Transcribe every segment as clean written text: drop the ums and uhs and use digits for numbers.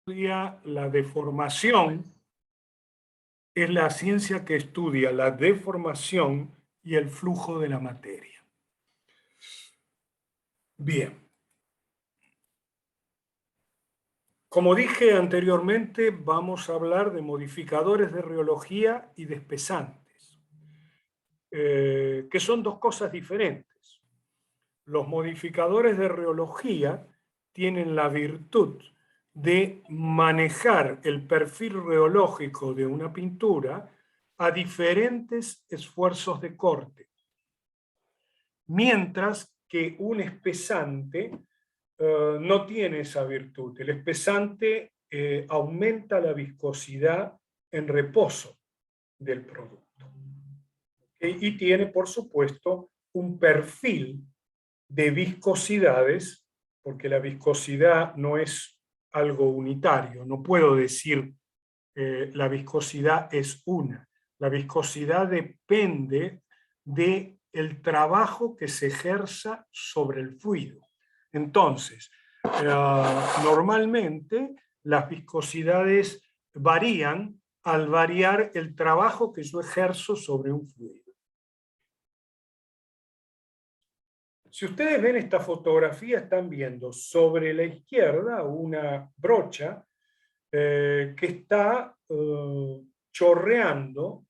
estudia la deformación, es la ciencia que estudia la deformación y el flujo de la materia. Bien. Como dije anteriormente, vamos a hablar de modificadores de rheología y de espesantes, que son dos cosas diferentes. Los modificadores de rheología tienen la virtud de manejar el perfil rheológico de una pintura a diferentes esfuerzos de corte, mientras que un espesante no tiene esa virtud. El espesante aumenta la viscosidad en reposo del producto. ¿Okay? Y tiene, por supuesto, un perfil de viscosidades, porque la viscosidad no es algo unitario. No puedo decir la viscosidad es una. La viscosidad depende del trabajo que se ejerza sobre el fluido. Entonces, normalmente las viscosidades varían al variar el trabajo que yo ejerzo sobre un fluido. Si ustedes ven esta fotografía, están viendo sobre la izquierda una brocha que está chorreando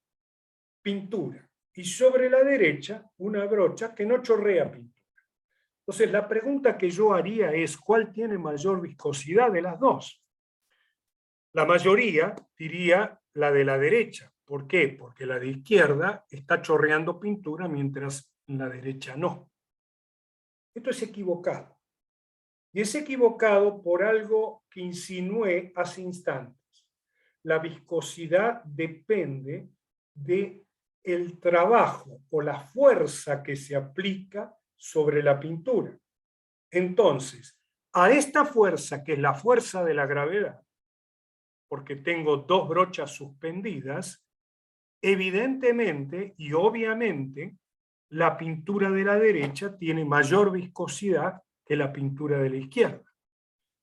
pintura, y sobre la derecha una brocha que no chorrea pintura. Entonces la pregunta que yo haría es, ¿cuál tiene mayor viscosidad de las dos? La mayoría diría la de la derecha. ¿Por qué? Porque la de izquierda está chorreando pintura mientras la derecha no. Esto es equivocado. Y es equivocado por algo que insinué hace instantes. La viscosidad depende del trabajo o la fuerza que se aplica sobre la pintura. Entonces, a esta fuerza, que es la fuerza de la gravedad, porque tengo dos brochas suspendidas, evidentemente y obviamente la pintura de la derecha tiene mayor viscosidad que la pintura de la izquierda.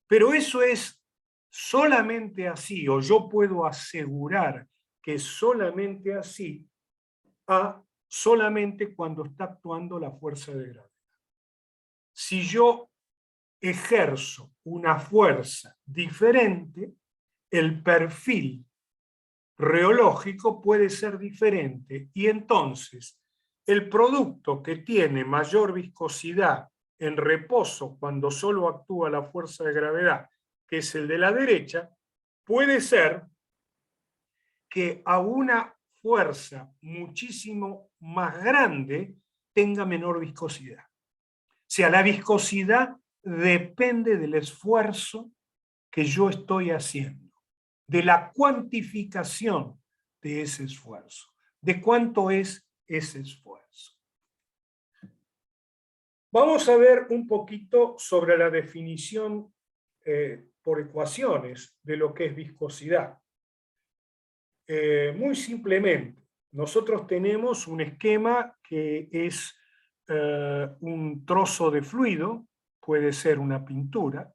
Pero eso es solamente así, o yo puedo asegurar que es solamente así, solamente cuando está actuando la fuerza de gravedad. Si yo ejerzo una fuerza diferente, el perfil rheológico puede ser diferente, y entonces el producto que tiene mayor viscosidad en reposo cuando solo actúa la fuerza de gravedad, que es el de la derecha, puede ser que a una fuerza muchísimo más grande tenga menor viscosidad. O sea, la viscosidad depende del esfuerzo que yo estoy haciendo, de la cuantificación de ese esfuerzo, de cuánto es ese esfuerzo. Vamos a ver un poquito sobre la definición por ecuaciones de lo que es viscosidad. Muy simplemente, nosotros tenemos un esquema que es un trozo de fluido, puede ser una pintura,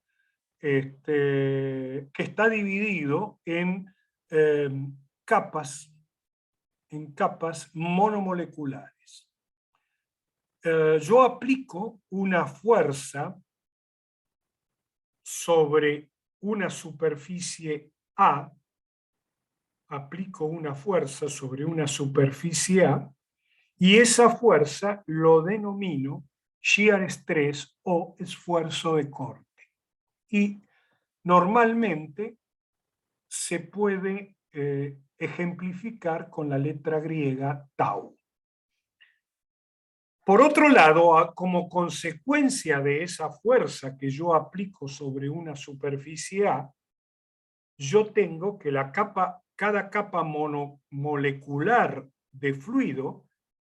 que está dividido en capas monomoleculares. Yo aplico una fuerza sobre una superficie A, aplico una fuerza sobre una superficie A, y esa fuerza lo denomino shear stress o esfuerzo de corte. Y normalmente se puede ejemplificar con la letra griega tau. Por otro lado, como consecuencia de esa fuerza que yo aplico sobre una superficie A, yo tengo que cada capa monomolecular de fluido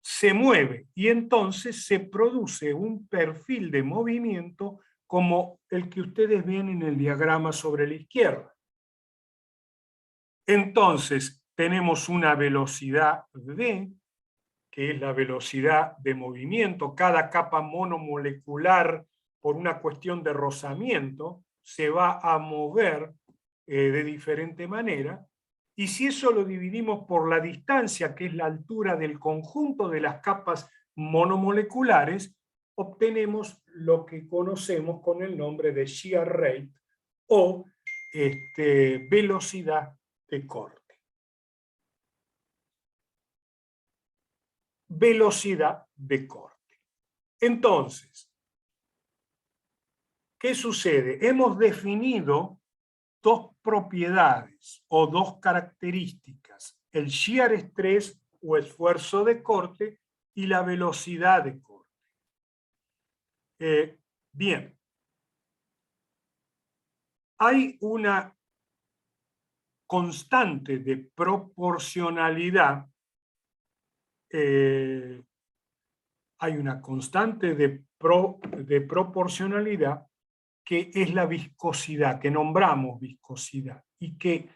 se mueve, y entonces se produce un perfil de movimiento como el que ustedes ven en el diagrama sobre la izquierda. Entonces tenemos una velocidad v, que es la velocidad de movimiento. Cada capa monomolecular, por una cuestión de rozamiento, se va a mover de diferente manera, y si eso lo dividimos por la distancia, que es la altura del conjunto de las capas monomoleculares, obtenemos lo que conocemos con el nombre de shear rate o velocidad de corte. Velocidad de corte. Entonces, ¿qué sucede? Hemos definido dos propiedades o dos características, el shear stress o esfuerzo de corte y la velocidad de corte. Bien, hay una constante de proporcionalidad, hay una constante de proporcionalidad que es la viscosidad, que nombramos viscosidad, y que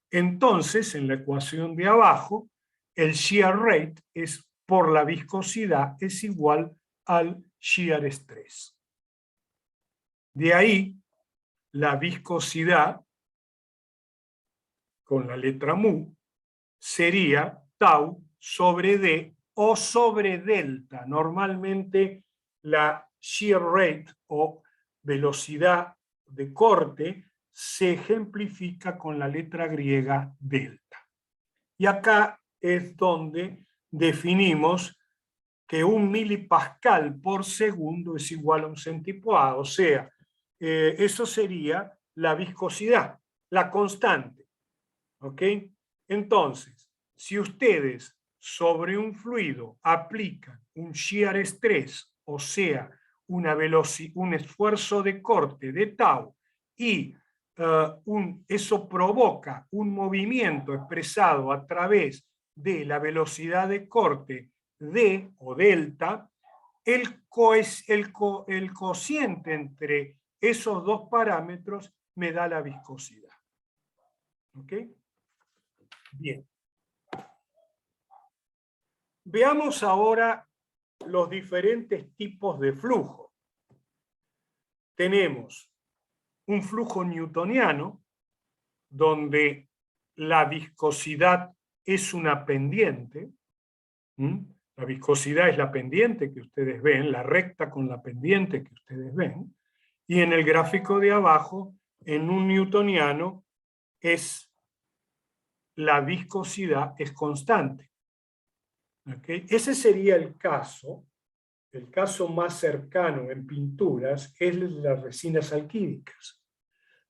entonces en la ecuación de abajo el shear rate es por la viscosidad es igual al shear stress. De ahí la viscosidad con la letra mu sería tau sobre D o sobre delta. Normalmente la shear rate o velocidad de corte se ejemplifica con la letra griega delta. Y acá es donde definimos que 1 milipascal por segundo es igual a un centipoa, o sea, eso sería la viscosidad, la constante. ¿Ok? Entonces, si ustedes sobre un fluido aplican un shear stress, o sea, un esfuerzo de corte de tau, y eso provoca un movimiento expresado a través de la velocidad de corte D o delta, el cociente entre esos dos parámetros me da la viscosidad. ¿Ok? Bien. Veamos ahora los diferentes tipos de flujo. Tenemos un flujo newtoniano, donde la viscosidad es una pendiente. La viscosidad es la pendiente que ustedes ven, la recta con la pendiente que ustedes ven. Y en el gráfico de abajo, en un newtoniano, la viscosidad es constante. ¿Okay? Ese sería el caso más cercano en pinturas es las resinas alquídicas.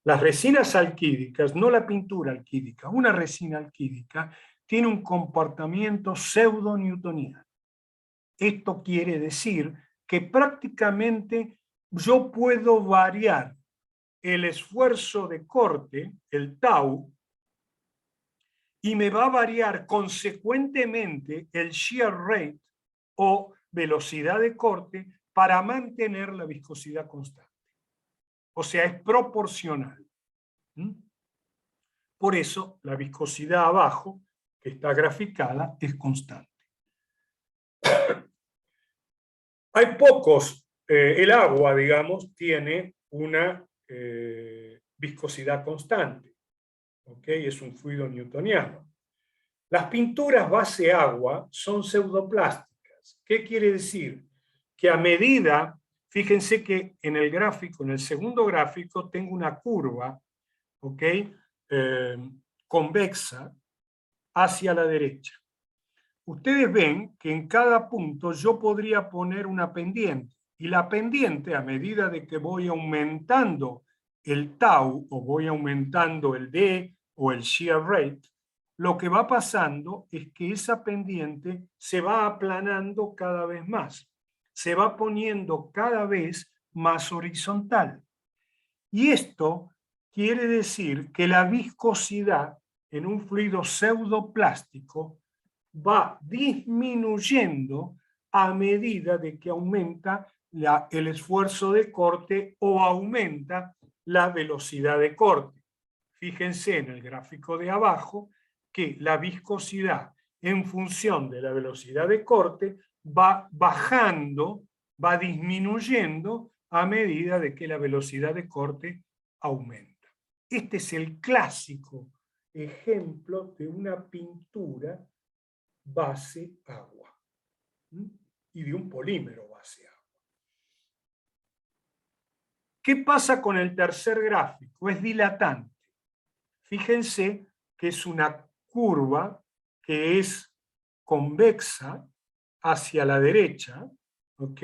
Las resinas alquídicas, no la pintura alquídica, una resina alquídica tiene un comportamiento pseudo-newtoniano. Esto quiere decir que prácticamente yo puedo variar el esfuerzo de corte, el tau, y me va a variar consecuentemente el shear rate o velocidad de corte para mantener la viscosidad constante. O sea, es proporcional. Por eso la viscosidad abajo, que está graficada, es constante. Hay pocos, el agua, digamos, tiene una viscosidad constante. ¿Okay? Es un fluido newtoniano. Las pinturas base agua son pseudoplásticas. ¿Qué quiere decir? Que a medida, fíjense que en el gráfico, en el segundo gráfico, tengo una curva, ¿ok? Convexa hacia la derecha. Ustedes ven que en cada punto yo podría poner una pendiente, y la pendiente, a medida de que voy aumentando el tau, o voy aumentando el D o el shear rate, lo que va pasando es que esa pendiente se va aplanando cada vez más, se va poniendo cada vez más horizontal. Y esto quiere decir que la viscosidad en un fluido pseudoplástico va disminuyendo a medida de que aumenta el esfuerzo de corte o aumenta la velocidad de corte. Fíjense en el gráfico de abajo que la viscosidad en función de la velocidad de corte va bajando, va disminuyendo a medida de que la velocidad de corte aumenta. Este es el clásico ejemplo de una pintura base agua, y de un polímero base agua. ¿Qué pasa con el tercer gráfico? Es dilatante. Fíjense que es una curva que es convexa hacia la derecha, ¿ok?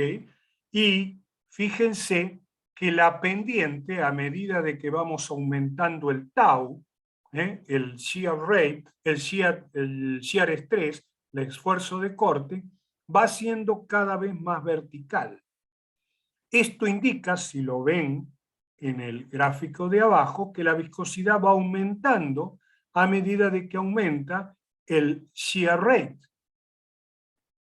Y fíjense que la pendiente, a medida de que vamos aumentando el tau, el shear rate, el shear stress, el esfuerzo de corte, va siendo cada vez más vertical. Esto indica, si lo ven en el gráfico de abajo, que la viscosidad va aumentando a medida de que aumenta el shear rate.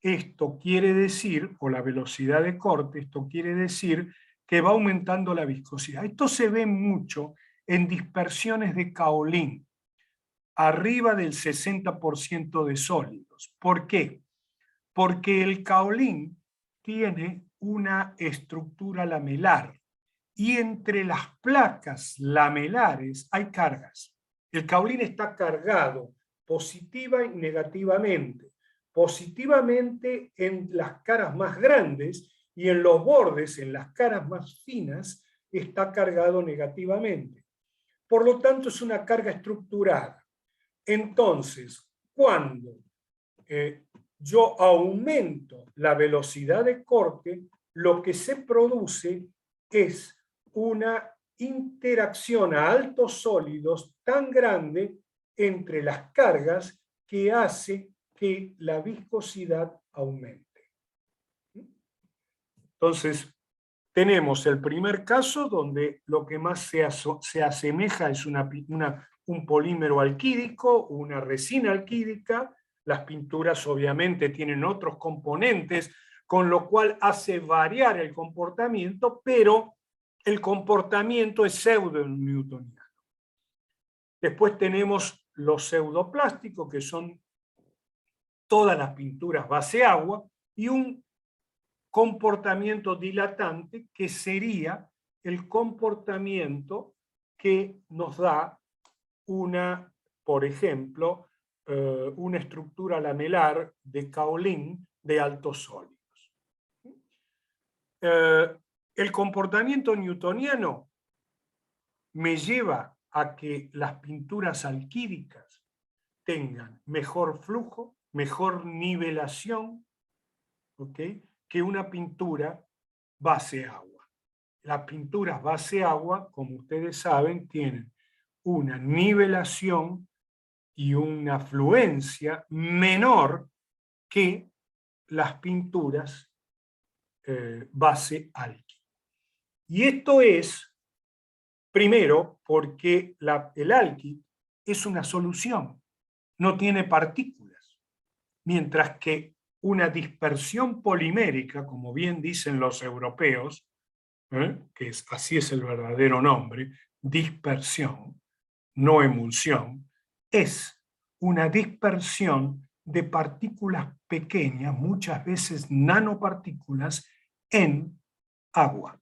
Esto quiere decir, o la velocidad de corte, esto quiere decir que va aumentando la viscosidad. Esto se ve mucho en dispersiones de kaolín, arriba del 60% de sólidos. ¿Por qué? Porque el kaolín tiene una estructura lamelar y entre las placas lamelares hay cargas. El kaolín está cargado positiva y negativamente. Positivamente en las caras más grandes y en los bordes, en las caras más finas, está cargado negativamente. Por lo tanto, es una carga estructurada. Entonces, cuando yo aumento la velocidad de corte, lo que se produce es una interacción a altos sólidos tan grande entre las cargas que hace que la viscosidad aumente. Entonces, tenemos el primer caso donde lo que más se asemeja es un polímero alquídico, una resina alquídica. Las pinturas obviamente tienen otros componentes, con lo cual hace variar el comportamiento, pero el comportamiento es pseudo-newtoniano. Después tenemos los pseudoplásticos, que son todas las pinturas base agua, y un comportamiento dilatante, que sería el comportamiento que nos da una, por ejemplo, una estructura lamelar de kaolín de altos sólidos. El comportamiento newtoniano me lleva a que las pinturas alquídicas tengan mejor flujo, mejor nivelación, ¿ok?, que una pintura base agua. Las pinturas base agua, como ustedes saben, tienen una nivelación y una fluencia menor que las pinturas base alquí. Y esto es, primero, porque el alquí es una solución, no tiene partículas, mientras que una dispersión polimérica, como bien dicen los europeos, que así es el verdadero nombre, dispersión, no emulsión, es una dispersión de partículas pequeñas, muchas veces nanopartículas, en agua.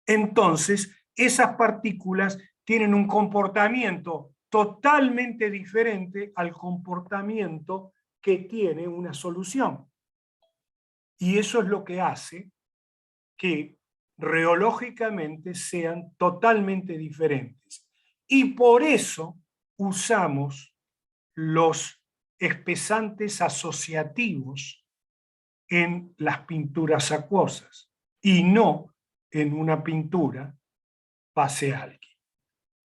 Entonces, esas partículas tienen un comportamiento totalmente diferente al comportamiento que tiene una solución. Y eso es lo que hace que reológicamente sean totalmente diferentes. Y por eso usamos los espesantes asociativos en las pinturas acuosas y no en una pintura base alquí.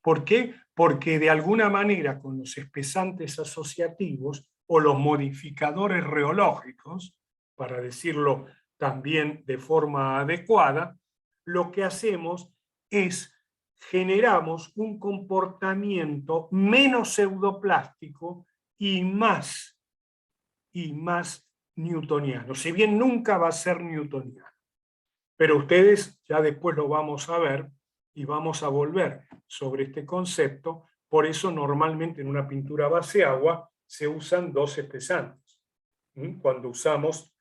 ¿Por qué? Porque de alguna manera con los espesantes asociativos o los modificadores reológicos, para decirlo también de forma adecuada, lo que hacemos es generamos un comportamiento menos pseudoplástico y más newtoniano, si bien nunca va a ser newtoniano. Pero ustedes ya después lo vamos a ver y vamos a volver sobre este concepto. Por eso normalmente en una pintura base agua se usan dos espesantes. Cuando usamos,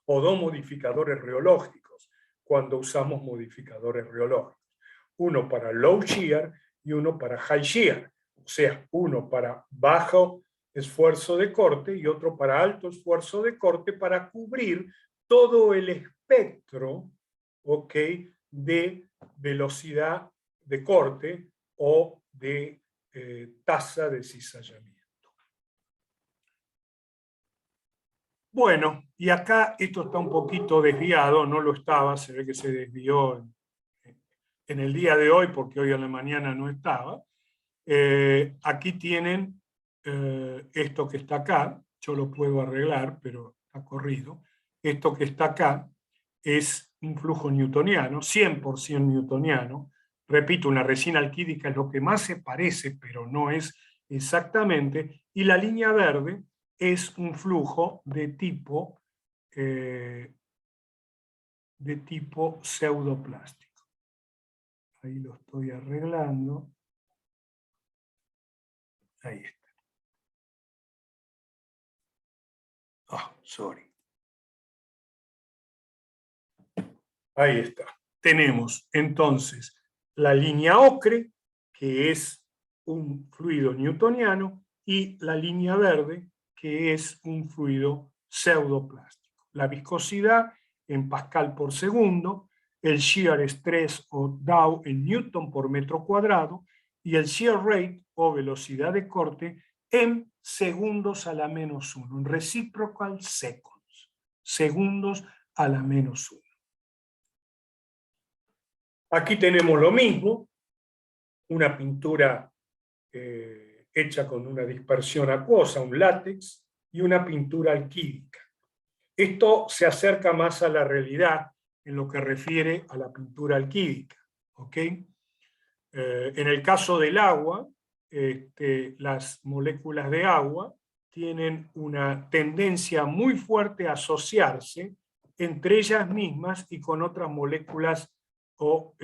o dos modificadores reológicos, cuando usamos modificadores reológicos. Uno para low shear y uno para high shear, o sea, uno para bajo esfuerzo de corte y otro para alto esfuerzo de corte para cubrir todo el espectro, ¿ok?, de velocidad de corte o de tasa de cizallamiento. Bueno, y acá esto está un poquito desviado, no lo estaba, se ve que se desvió en el día de hoy porque hoy a la mañana no estaba. Aquí tienen esto que está acá, yo lo puedo arreglar, pero está corrido. Esto que está acá es un flujo newtoniano, 100% newtoniano. Repito, una resina alquídica es lo que más se parece, pero no es exactamente. Y la línea verde es un flujo de tipo pseudoplástico. Ahí lo estoy arreglando. Ahí está. Sorry. Ahí está. Tenemos entonces la línea ocre, que es un fluido newtoniano, y la línea verde, que es un fluido pseudoplástico. La viscosidad en pascal por segundo, el shear stress o Dow en newton por metro cuadrado, y el shear rate o velocidad de corte en segundos a la -1, en reciprocal seconds, segundos a la -1. Aquí tenemos lo mismo, una pintura hecha con una dispersión acuosa, un látex, y una pintura alquídica. Esto se acerca más a la realidad en lo que refiere a la pintura alquídica. ¿Okay? En el caso del agua, las moléculas de agua tienen una tendencia muy fuerte a asociarse entre ellas mismas y con otras moléculas o,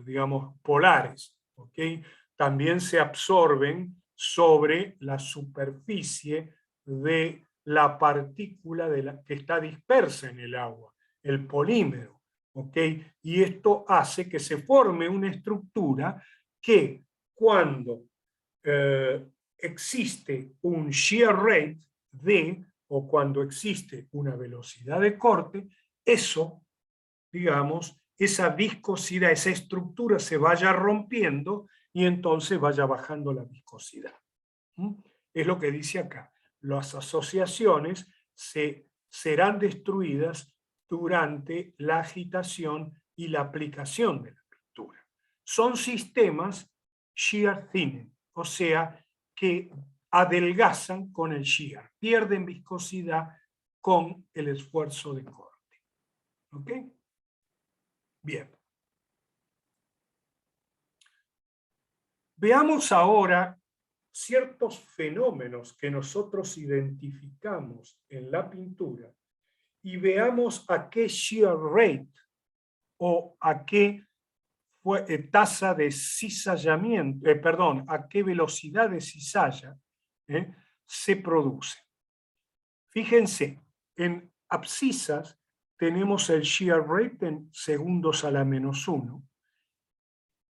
digamos, polares. ¿Okay? También se absorben sobre la superficie de la partícula que está dispersa en el agua, el polímero. ¿Okay? Y esto hace que se forme una estructura que cuando existe un shear rate D o cuando existe una velocidad de corte, eso, digamos, esa viscosidad, esa estructura se vaya rompiendo y entonces vaya bajando la viscosidad. Es lo que dice acá. Las asociaciones serán destruidas durante la agitación y la aplicación de la pintura. Son sistemas shear thinning, o sea, que adelgazan con el shear, pierden viscosidad con el esfuerzo de corte. ¿Ok? Bien. Veamos ahora ciertos fenómenos que nosotros identificamos en la pintura y veamos a qué shear rate o a qué tasa de cizallamiento, a qué velocidad de cizalla se produce. Fíjense, en abscisas tenemos el shear rate en segundos a la -1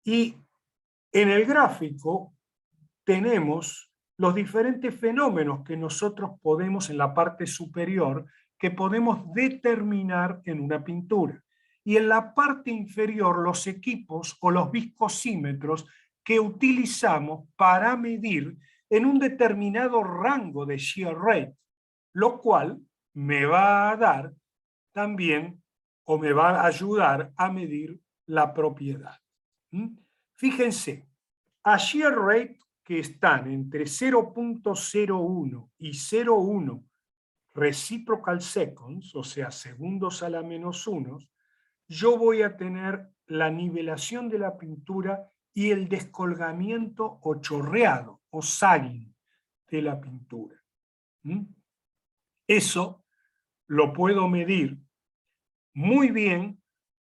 y en el gráfico tenemos los diferentes fenómenos que nosotros podemos en la parte superior que podemos determinar en una pintura. Y en la parte inferior los equipos o los viscosímetros que utilizamos para medir en un determinado rango de shear rate, lo cual me va a dar también o me va a ayudar a medir la propiedad. Fíjense, a shear rate que están entre 0.01 y 0.1 reciprocal seconds, o sea, segundos a la -1, yo voy a tener la nivelación de la pintura y el descolgamiento o chorreado o sagging de la pintura. Eso lo puedo medir muy bien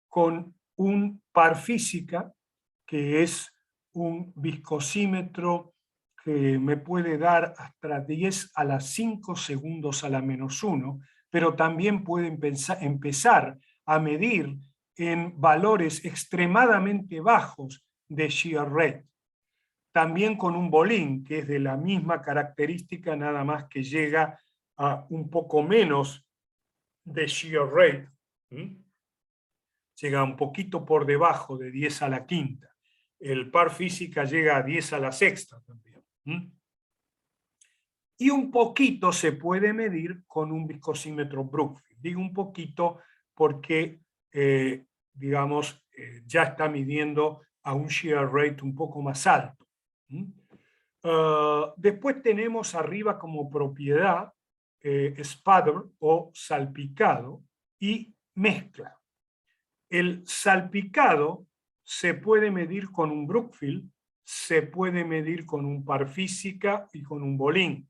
con un par física, que es un viscosímetro que me puede dar hasta 10 a la 5 segundos a la -1, pero también puede empezar a medir en valores extremadamente bajos de shear rate. también con un bolín, que es de la misma característica, nada más que llega a un poco menos de shear rate. Llega un poquito por debajo de 10 a la quinta. El par física llega a 10 a la sexta también. Y un poquito se puede medir con un viscosímetro Brookfield. Digo un poquito porque, digamos, ya está midiendo a un shear rate un poco más alto. Después tenemos arriba como propiedad spatter o salpicado y mezcla. El salpicado se puede medir con un Brookfield, se puede medir con un par física y con un bolín.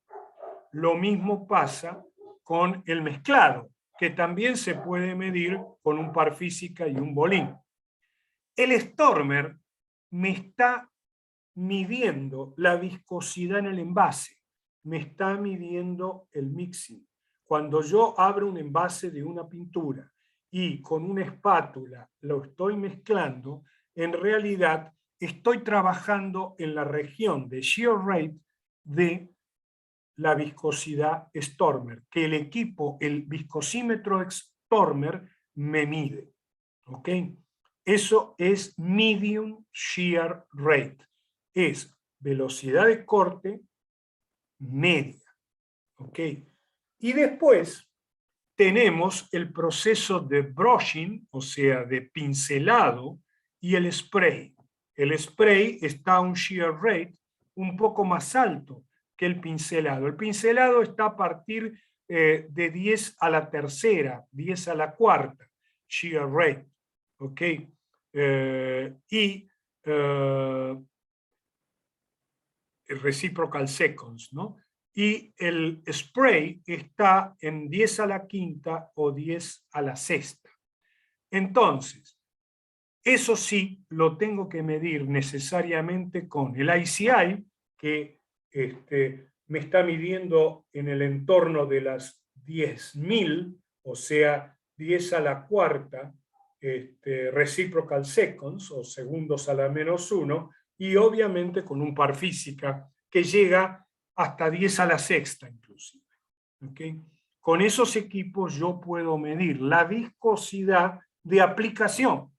Lo mismo pasa con el mezclado, que también se puede medir con un par física y un bolín. El Stormer me está midiendo la viscosidad en el envase, me está midiendo el mixing. Cuando yo abro un envase de una pintura y con una espátula lo estoy mezclando, en realidad estoy trabajando en la región de shear rate de la viscosidad Stormer, que el equipo, el viscosímetro Stormer, me mide. ¿Ok? Eso es medium shear rate. Es velocidad de corte media. ¿Ok? Y después tenemos el proceso de brushing, o sea, de pincelado, y el spray. El spray está a un shear rate un poco más alto que el pincelado. El pincelado está a partir de 10 a la tercera, 10 a la cuarta shear rate. ¿Ok? El reciprocal seconds, ¿no? Y el spray está en 10 a la quinta o 10 a la sexta. Entonces, eso sí lo tengo que medir necesariamente con el ICI, que me está midiendo en el entorno de las 10.000, o sea, 10 a la cuarta, reciprocal seconds, o segundos a la menos 1, y obviamente con un par física que llega hasta 10 a la sexta inclusive. ¿Okay? Con esos equipos yo puedo medir la viscosidad de aplicación.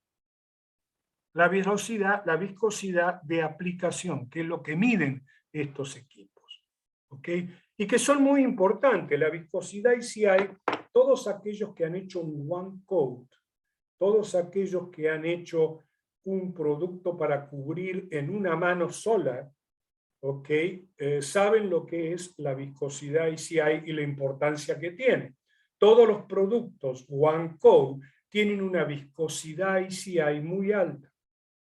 La viscosidad de aplicación, que es lo que miden estos equipos. ¿Ok? Y que son muy importantes. La viscosidad ICI, todos aquellos que han hecho un one coat, todos aquellos que han hecho un producto para cubrir en una mano sola, ¿ok? Saben lo que es la viscosidad ICI y la importancia que tiene. Todos los productos one coat tienen una viscosidad ICI muy alta,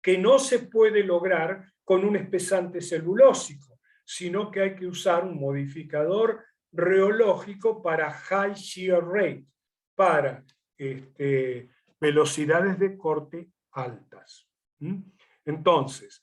que no se puede lograr con un espesante celulósico, sino que hay que usar un modificador rheológico para high shear rate, para velocidades de corte altas. Entonces,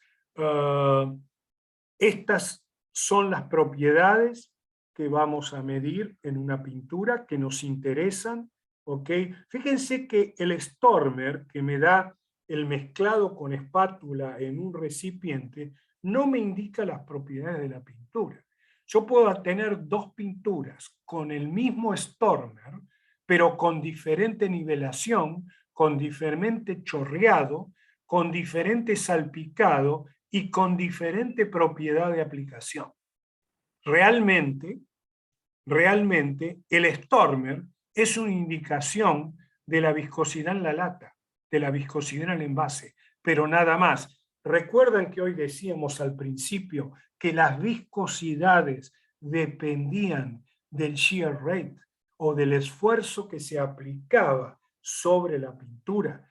estas son las propiedades que vamos a medir en una pintura que nos interesan. ¿Ok? Fíjense que el Stormer, que me da el mezclado con espátula en un recipiente, no me indica las propiedades de la pintura. Yo puedo tener dos pinturas con el mismo Stormer, pero con diferente nivelación, con diferente chorreado, con diferente salpicado y con diferente propiedad de aplicación. Realmente el Stormer es una indicación de la viscosidad en la lata, de la viscosidad en el envase, pero nada más. Recuerdan que hoy decíamos al principio que las viscosidades dependían del shear rate o del esfuerzo que se aplicaba sobre la pintura.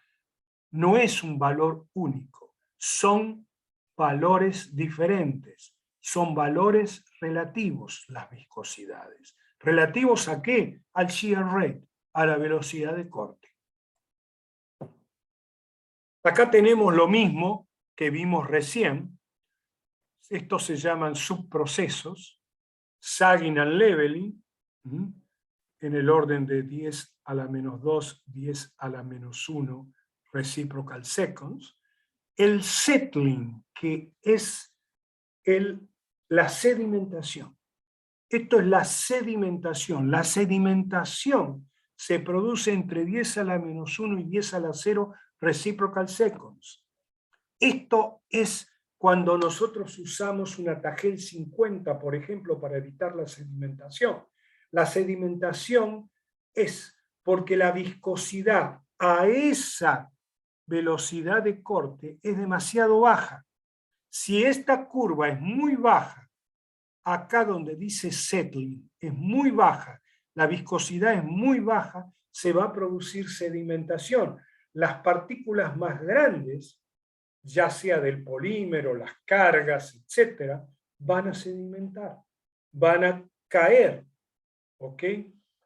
No es un valor único, son valores diferentes, son valores relativos las viscosidades. ¿Relativos a qué? Al shear rate, a la velocidad de corte. Acá tenemos lo mismo que vimos recién. Estos se llaman subprocesos, sagging and leveling, en el orden de 10 a la menos 2, 10 a la menos 1 reciprocal seconds. El settling, que es la sedimentación. Esto es la sedimentación. La sedimentación se produce entre 10 a la menos 1 y 10 a la 0 reciprocal seconds. Esto es cuando nosotros usamos una Tajel 50, por ejemplo, para evitar la sedimentación. La sedimentación es porque la viscosidad a esa velocidad de corte es demasiado baja. Si esta curva es muy baja, acá donde dice settling, es muy baja, la viscosidad es muy baja, se va a producir sedimentación. Las partículas más grandes, ya sea del polímero, las cargas, etcétera, van a sedimentar, van a caer, ¿ok?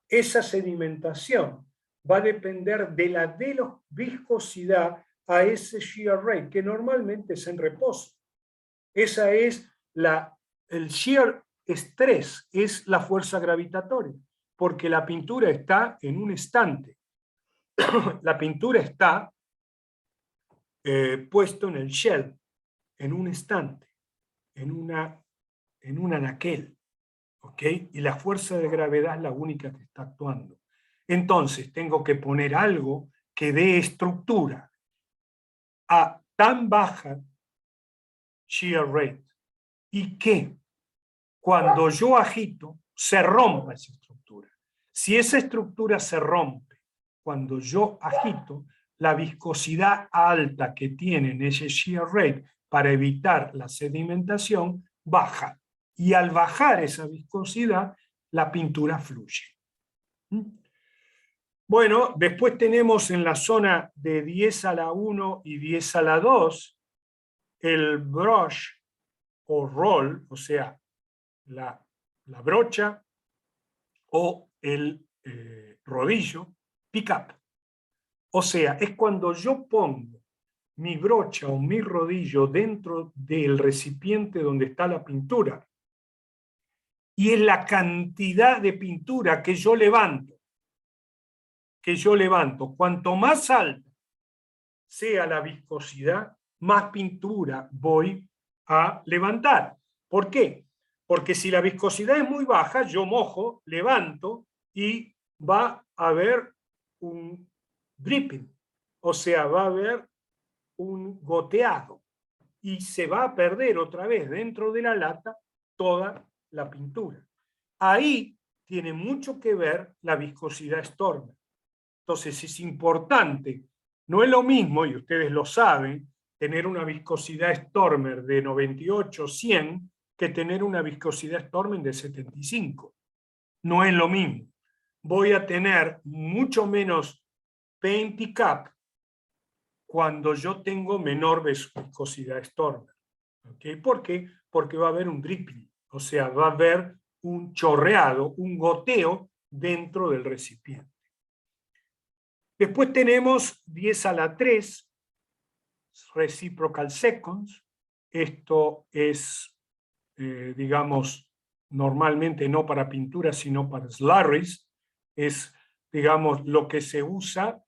Esa sedimentación va a depender de la viscosidad a ese shear rate, que normalmente es en reposo. Esa es el shear stress, es la fuerza gravitatoria, porque la pintura está en un estante. La pintura está puesto en el shell, en un estante, en un anaquel, ¿ok? Y la fuerza de gravedad es la única que está actuando. Entonces, tengo que poner algo que dé estructura a tan baja shear rate y que cuando yo agito se rompa esa estructura. Si esa estructura se rompe cuando yo agito, la viscosidad alta que tiene en ese shear rate para evitar la sedimentación baja. Y al bajar esa viscosidad, la pintura fluye. Bueno, después tenemos en la zona de 10 a la 1 y 10 a la 2 el brush o roll, o sea, la brocha o el rodillo, pick up. O sea, es cuando yo pongo mi brocha o mi rodillo dentro del recipiente donde está la pintura y es la cantidad de pintura que yo levanto. Cuanto más alta sea la viscosidad, más pintura voy a levantar. ¿Por qué? Porque si la viscosidad es muy baja, yo mojo, levanto y va a haber un dripping, o sea, va a haber un goteado y se va a perder otra vez dentro de la lata toda la pintura. Ahí tiene mucho que ver la viscosidad Stormer. Entonces es importante, no es lo mismo, y ustedes lo saben, tener una viscosidad Stormer de 98, 100, que tener una viscosidad Stormer de 75. No es lo mismo. Voy a tener mucho menos paint pick-up cuando yo tengo menor viscosidad Stormer. ¿Okay? ¿Por qué? Porque va a haber un dripping, o sea, va a haber un chorreado, un goteo dentro del recipiente. Después tenemos 10 a la 3, reciprocal seconds. Esto es, digamos, normalmente no para pintura, sino para slurries. Es, digamos, lo que se usa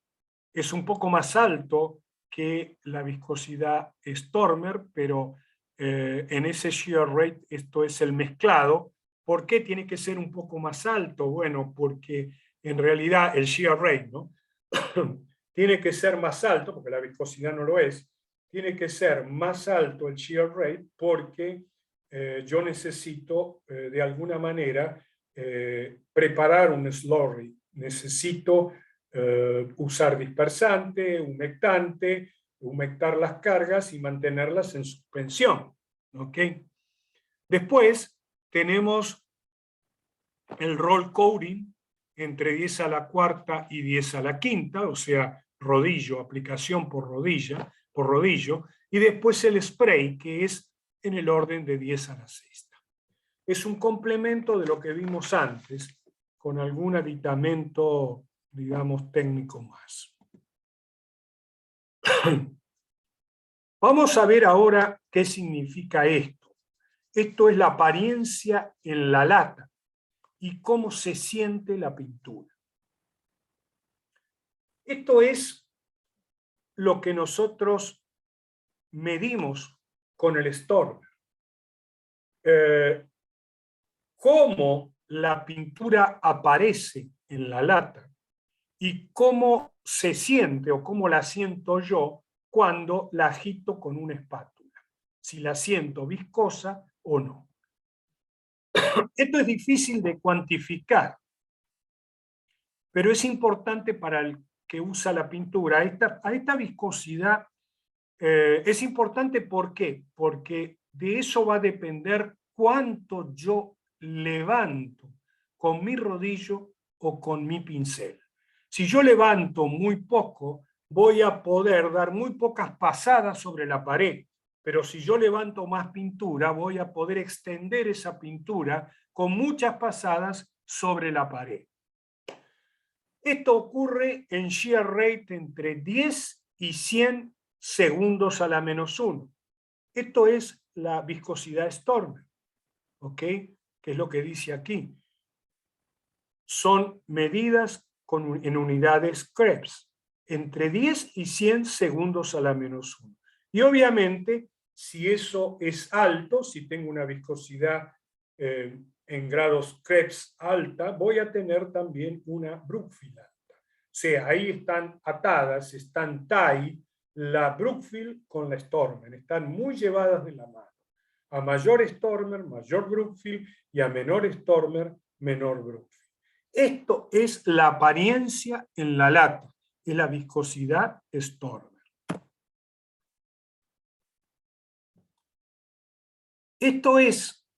es un poco más alto que la viscosidad Stormer, pero en ese shear rate esto es el mezclado. ¿Por qué tiene que ser un poco más alto? Bueno, porque en realidad el shear rate, ¿no? Tiene que ser más alto, porque la viscosidad no lo es, tiene que ser más alto el shear rate porque yo necesito de alguna manera preparar un slurry, necesito usar dispersante, humectante, humectar las cargas y mantenerlas en suspensión. ¿Okay? Después tenemos el roll coating entre 10 a la cuarta y 10 a la quinta, o sea, rodillo, aplicación por rodillo, y después el spray, que es en el orden de 10 a la sexta. Es un complemento de lo que vimos antes, con algún aditamento, digamos, técnico más. Vamos a ver ahora qué significa esto. Esto es la apariencia en la lata y cómo se siente la pintura. Esto es lo que nosotros medimos con el Stormer. cómo la pintura aparece en la lata y cómo se siente o cómo la siento yo cuando la agito con una espátula, si la siento viscosa o no. Esto es difícil de cuantificar, pero es importante para el que usa la pintura. A esta viscosidad es importante, ¿por qué? Porque de eso va a depender cuánto yo levanto con mi rodillo o con mi pincel. Si yo levanto muy poco, voy a poder dar muy pocas pasadas sobre la pared, pero si yo levanto más pintura, voy a poder extender esa pintura con muchas pasadas sobre la pared. Esto ocurre en shear rate entre 10 y 100 segundos a la -1. Esto es la viscosidad Stormer, ¿ok? Que es lo que dice aquí. Son medidas en unidades Krebs, entre 10 y 100 segundos a la -1. Y obviamente, si eso es alto, si tengo una viscosidad en grados Krebs alta, voy a tener también una Brookfield alta. O sea, ahí están atadas, están tie, la Brookfield con la Stormer, están muy llevadas de la mano. A mayor Stormer, mayor Brookfield, y a menor Stormer, menor Brookfield. Esto es la apariencia en la lata, es la viscosidad Stormer. Esto es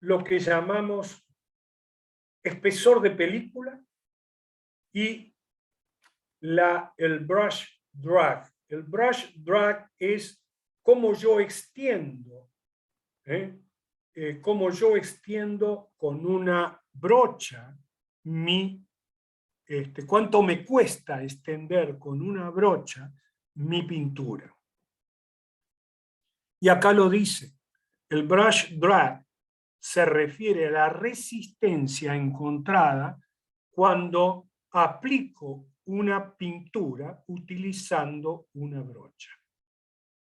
lo que llamamos espesor de película y el brush drag. El brush drag es cómo yo extiendo, cómo yo extiendo con una brocha cuánto me cuesta extender con una brocha mi pintura. Y acá lo dice, el brush drag se refiere a la resistencia encontrada cuando aplico una pintura utilizando una brocha.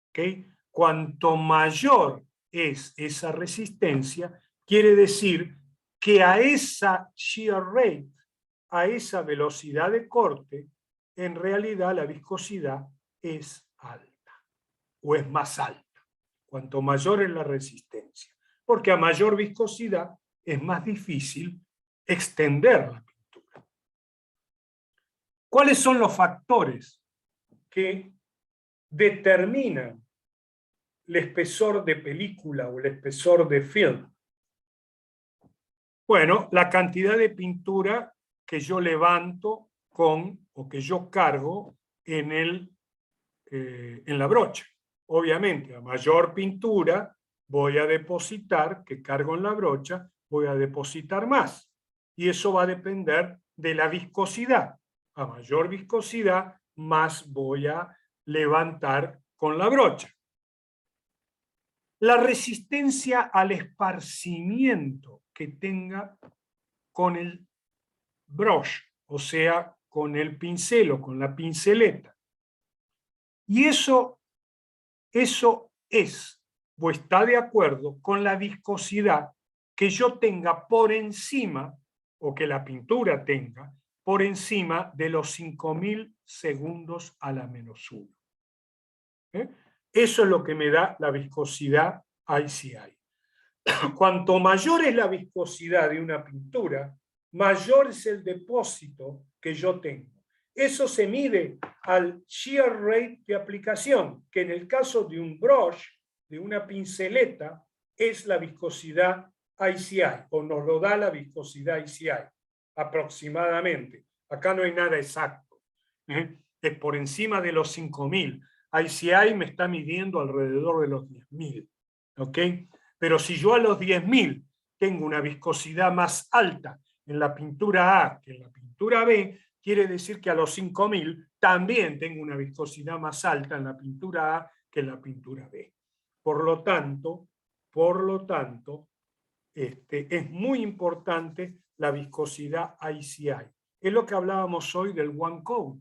¿Okay? Cuanto mayor es esa resistencia, quiere decir que a esa shear rate, a esa velocidad de corte, en realidad la viscosidad es alta o es más alta. Cuanto mayor es la resistencia, porque a mayor viscosidad es más difícil extender la pintura. ¿Cuáles son los factores que determinan el espesor de película o el espesor de film? Bueno, la cantidad de pintura que yo levanto o que yo cargo en la brocha. Obviamente, a mayor pintura voy a depositar, que cargo en la brocha, voy a depositar más. Y eso va a depender de la viscosidad. A mayor viscosidad, más voy a levantar con la brocha. La resistencia al esparcimiento que tenga con el brush, o sea, con el pincel o con la pinceleta. Y eso es o está de acuerdo con la viscosidad que yo tenga por encima, o que la pintura tenga, por encima de los 5000 segundos a la -1. Eso es lo que me da la viscosidad ICI. Cuanto mayor es la viscosidad de una pintura, mayor es el depósito que yo tengo. Eso se mide al shear rate de aplicación, que en el caso de un brush, de una pinceleta, es la viscosidad ICI, o nos lo da la viscosidad ICI, aproximadamente. Acá no hay nada exacto. Es por encima de los 5000. ICI me está midiendo alrededor de los 10.000. ¿Ok? Pero si yo a los 10.000 tengo una viscosidad más alta en la pintura A que en la pintura B, quiere decir que a los 5.000 también tengo una viscosidad más alta en la pintura A que en la pintura B. Por lo tanto, es muy importante la viscosidad ICI. Es lo que hablábamos hoy del one coat.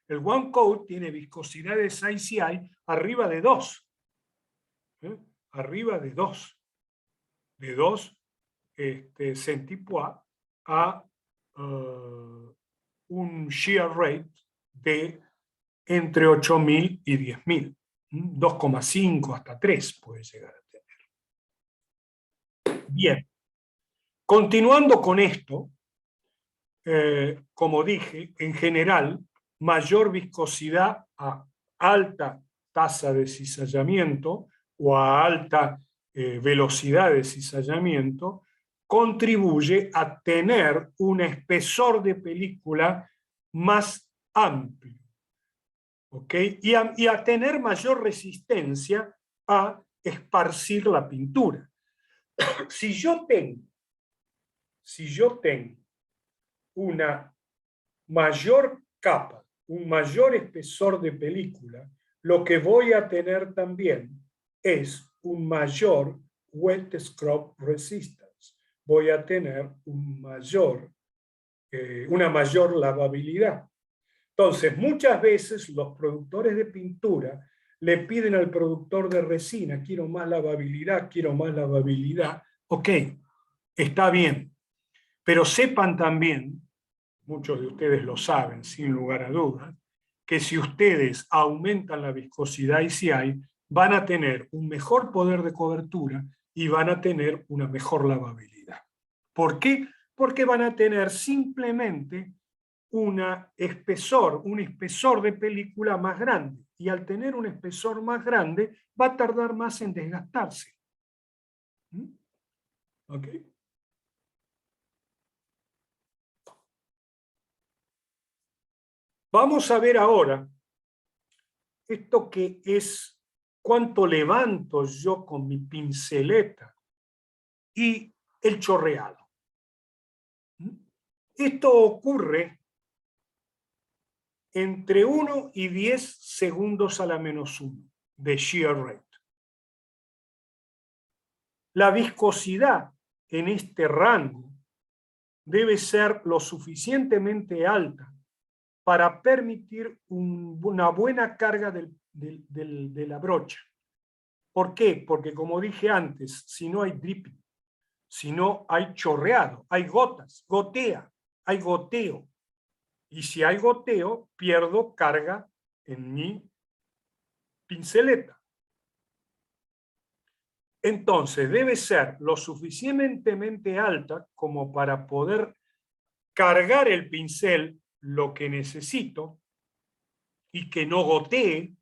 El one coat tiene viscosidades ICI arriba de 2. Arriba de 2. de 2 centipois a un shear rate de entre 8.000 y 10.000. 2,5 hasta 3 puede llegar a tener. Bien, continuando con esto, como dije, en general, mayor viscosidad a alta tasa de cizallamiento o a alta velocidad de cizallamiento contribuye a tener un espesor de película más amplio, ¿ok? Y a tener mayor resistencia a esparcir la pintura. Si yo tengo una mayor capa, un mayor espesor de película, lo que voy a tener también es un mayor wet scrub resistance. Voy a tener una mayor lavabilidad. Entonces, muchas veces los productores de pintura le piden al productor de resina, quiero más lavabilidad, quiero más lavabilidad. Ok, está bien, pero sepan también, muchos de ustedes lo saben sin lugar a dudas, que si ustedes aumentan la viscosidad ICI, van a tener un mejor poder de cobertura y van a tener una mejor lavabilidad. ¿Por qué? Porque van a tener simplemente un espesor de película más grande. Y al tener un espesor más grande, va a tardar más en desgastarse. ¿Ok? Vamos a ver ahora esto que es cuánto levanto yo con mi pinceleta y el chorreado. Esto ocurre entre 1 y 10 segundos a la -1 de shear rate. La viscosidad en este rango debe ser lo suficientemente alta para permitir una buena carga de la brocha. ¿Por qué? Porque como dije antes, si no hay dripping, si no hay chorreado, hay gotas, hay goteo. Y si hay goteo, pierdo carga en mi pinceleta. Entonces, debe ser lo suficientemente alta como para poder cargar el pincel lo que necesito y que no gotee.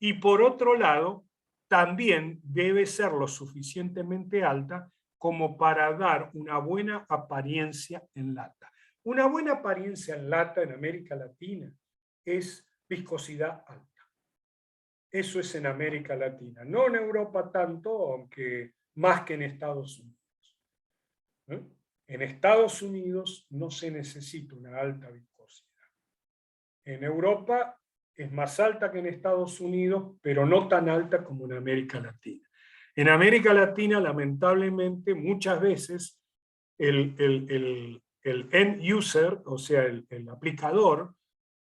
Y por otro lado, también debe ser lo suficientemente alta como para dar una buena apariencia en lata. Una buena apariencia en lata en América Latina es viscosidad alta. Eso es en América Latina. No en Europa tanto, aunque más que en Estados Unidos. En Estados Unidos no se necesita una alta viscosidad. En Europa es más alta que en Estados Unidos, pero no tan alta como en América Latina. En América Latina, lamentablemente, muchas veces el end user, o sea, el aplicador,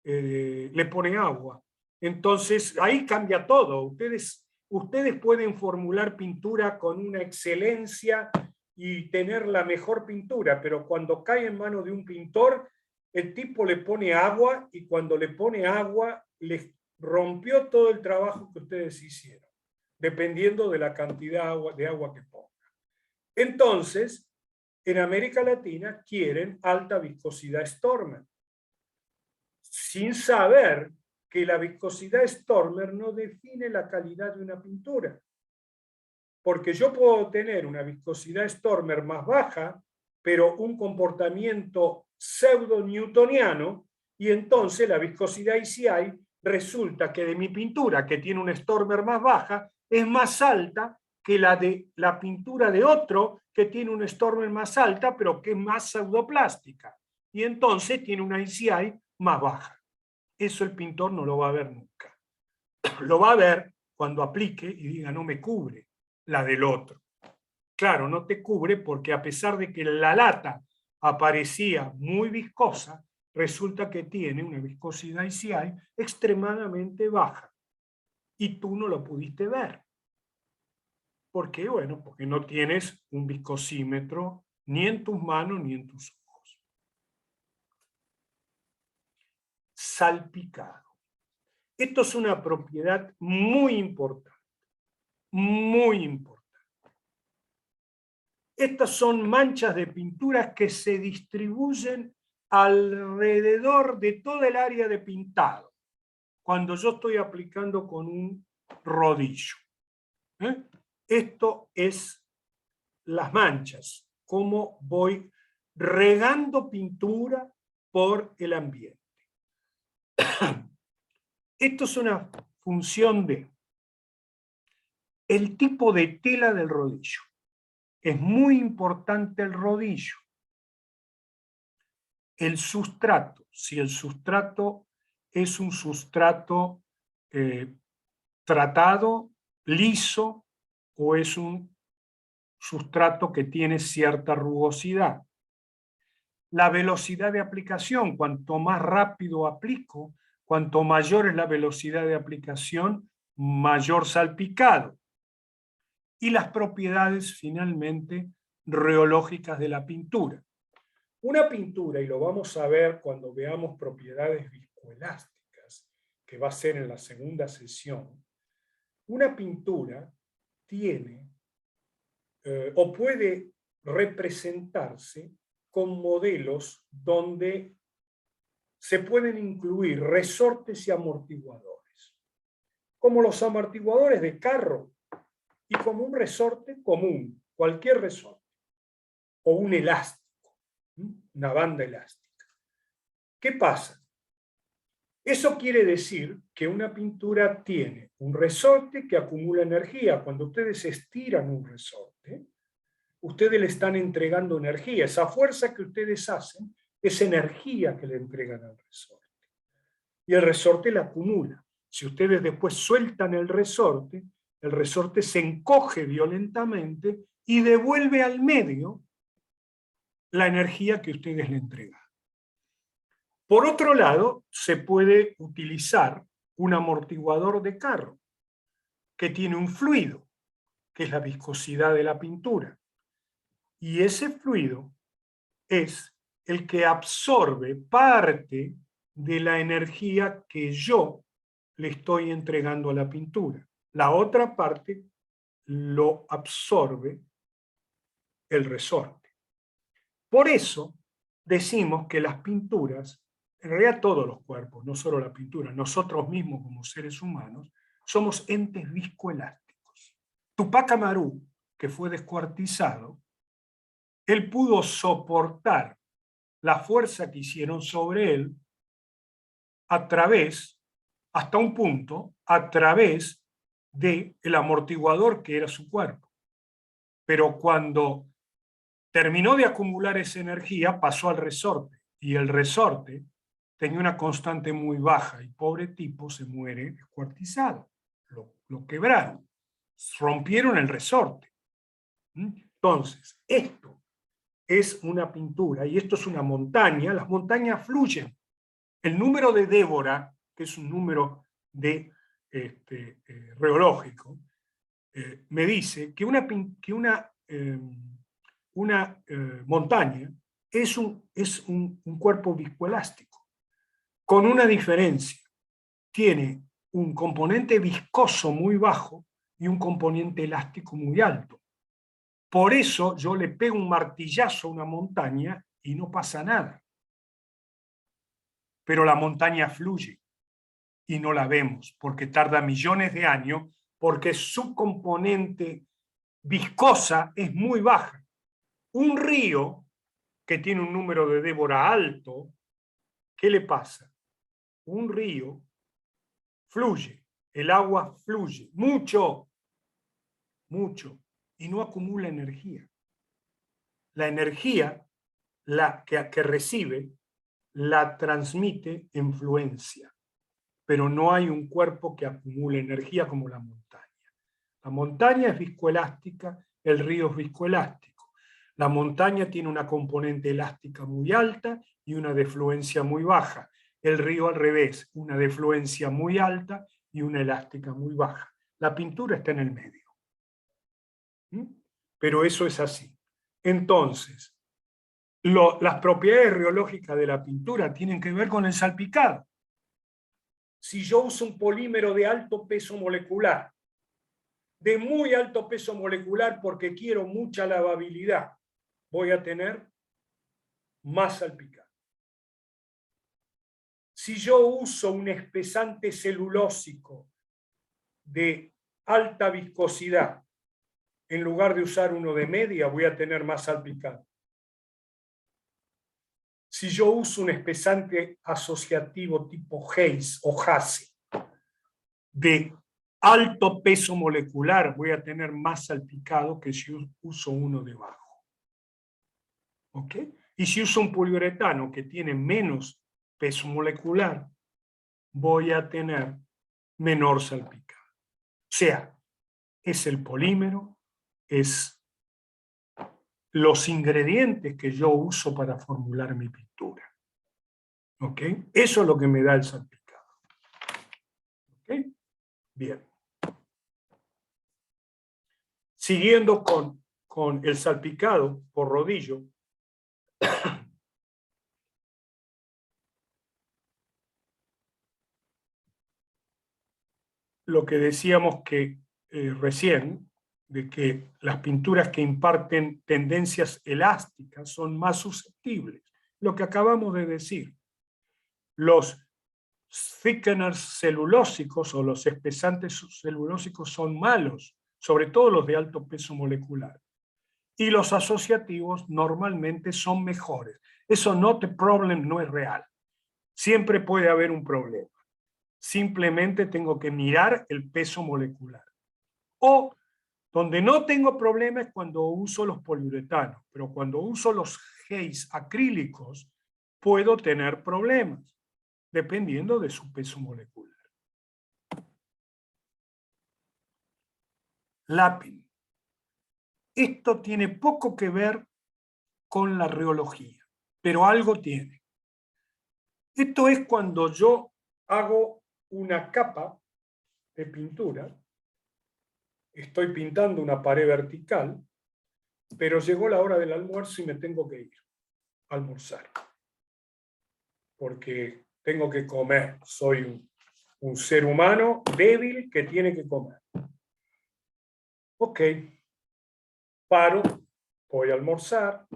le pone agua. Entonces, ahí cambia todo. Ustedes pueden formular pintura con una excelencia y tener la mejor pintura, pero cuando cae en manos de un pintor, el tipo le pone agua y cuando le pone agua, les rompió todo el trabajo que ustedes hicieron, dependiendo de la cantidad de agua que ponga. Entonces, en América Latina quieren alta viscosidad Stormer, sin saber que la viscosidad Stormer no define la calidad de una pintura. Porque yo puedo tener una viscosidad Stormer más baja, pero un comportamiento pseudo-newtoniano, y entonces la viscosidad ICI resulta que de mi pintura, que tiene un Stormer más baja, es más alta que la de la pintura de otro que tiene un Stormer más alta, pero que es más pseudoplástica. Y entonces tiene una ICI más baja. Eso el pintor no lo va a ver nunca. Lo va a ver cuando aplique y diga, no me cubre la del otro. Claro, no te cubre porque a pesar de que la lata aparecía muy viscosa, resulta que tiene una viscosidad ICI extremadamente baja y tú no lo pudiste ver. ¿Por qué? Bueno, porque no tienes un viscosímetro ni en tus manos ni en tus ojos. Salpicado. Esto es una propiedad muy importante. Muy importante. Estas son manchas de pinturas que se distribuyen alrededor de toda el área de pintado, cuando yo estoy aplicando con un rodillo. Esto es las manchas, cómo voy regando pintura por el ambiente. Esto es una función de el tipo de tela del rodillo. Es muy importante el rodillo. El sustrato, si el sustrato es un sustrato tratado, liso, o es un sustrato que tiene cierta rugosidad. La velocidad de aplicación, cuanto más rápido aplico, cuanto mayor es la velocidad de aplicación, mayor salpicado. Y las propiedades, finalmente, reológicas de la pintura. Una pintura, y lo vamos a ver cuando veamos propiedades viscoelásticas, que va a ser en la segunda sesión, una pintura tiene o puede representarse con modelos donde se pueden incluir resortes y amortiguadores, como los amortiguadores de carro y como un resorte común, cualquier resorte, o un elástico, una banda elástica. ¿Qué pasa? Eso quiere decir que una pintura tiene un resorte que acumula energía. Cuando ustedes estiran un resorte, ustedes le están entregando energía. Esa fuerza que ustedes hacen es energía que le entregan al resorte. Y el resorte la acumula. Si ustedes después sueltan el resorte se encoge violentamente y devuelve al medio la energía que ustedes le entregan. Por otro lado, se puede utilizar un amortiguador de carro que tiene un fluido, que es la viscosidad de la pintura. Y ese fluido es el que absorbe parte de la energía que yo le estoy entregando a la pintura. La otra parte lo absorbe el resorte. Por eso decimos que las pinturas, en realidad todos los cuerpos, no solo la pintura, nosotros mismos como seres humanos, somos entes viscoelásticos. Tupac Amaru, que fue descuartizado, él pudo soportar la fuerza que hicieron sobre él a través, hasta un punto, a través del amortiguador que era su cuerpo. Pero cuando terminó de acumular esa energía, pasó al resorte, y el resorte tenía una constante muy baja, y pobre tipo se muere descuartizado. Lo quebraron, rompieron el resorte. Entonces, esto es una pintura, y esto es una montaña. Las montañas fluyen. El número de Débora, que es un número de, reológico, me dice que una montaña es un cuerpo viscoelástico, con una diferencia. Tiene un componente viscoso muy bajo y un componente elástico muy alto. Por eso yo le pego un martillazo a una montaña y no pasa nada. Pero la montaña fluye y no la vemos porque tarda millones de años, porque su componente viscosa es muy baja. Un río que tiene un número de Débora alto, ¿qué le pasa? Un río fluye, el agua fluye, mucho, y no acumula energía. La energía que recibe la transmite en fluencia, pero no hay un cuerpo que acumule energía como la montaña. La montaña es viscoelástica, el río es viscoelástico. La montaña tiene una componente elástica muy alta y una de fluencia muy baja. El río al revés, una de fluencia muy alta y una elástica muy baja. La pintura está en el medio. ¿Mm? Pero eso es así. Entonces, las propiedades riológicas de la pintura tienen que ver con el salpicado. Si yo uso un polímero de alto peso molecular, de muy alto peso molecular porque quiero mucha lavabilidad, voy a tener más salpicado. Si yo uso un espesante celulósico de alta viscosidad, en lugar de usar uno de media, voy a tener más salpicado. Si yo uso un espesante asociativo tipo Hayes o Hasse de alto peso molecular, voy a tener más salpicado que si uso uno de bajo. ¿Ok? Y si uso un poliuretano que tiene menos peso molecular, voy a tener menor salpicado. O sea, es el polímero, es los ingredientes que yo uso para formular mi pintura. ¿Ok? Eso es lo que me da el salpicado. ¿Ok? Bien. Siguiendo con el salpicado por rodillo, lo que decíamos que recién, de que las pinturas que imparten tendencias elásticas son más susceptibles. Lo que acabamos de decir. Los thickeners celulósicos o los espesantes celulósicos son malos, sobre todo los de alto peso molecular. Y los asociativos normalmente son mejores. Eso not a problem no es real. Siempre puede haber un problema. Simplemente tengo que mirar el peso molecular. O donde no tengo problema es cuando uso los poliuretanos, pero cuando uso los Hayes acrílicos puedo tener problemas, dependiendo de su peso molecular. Lapping. Esto tiene poco que ver con la riología, pero algo tiene. Esto es cuando yo hago una capa de pintura, estoy pintando una pared vertical, pero llegó la hora del almuerzo y me tengo que ir a almorzar, porque tengo que comer, soy un ser humano débil que tiene que comer. Ok, paro, voy a almorzar,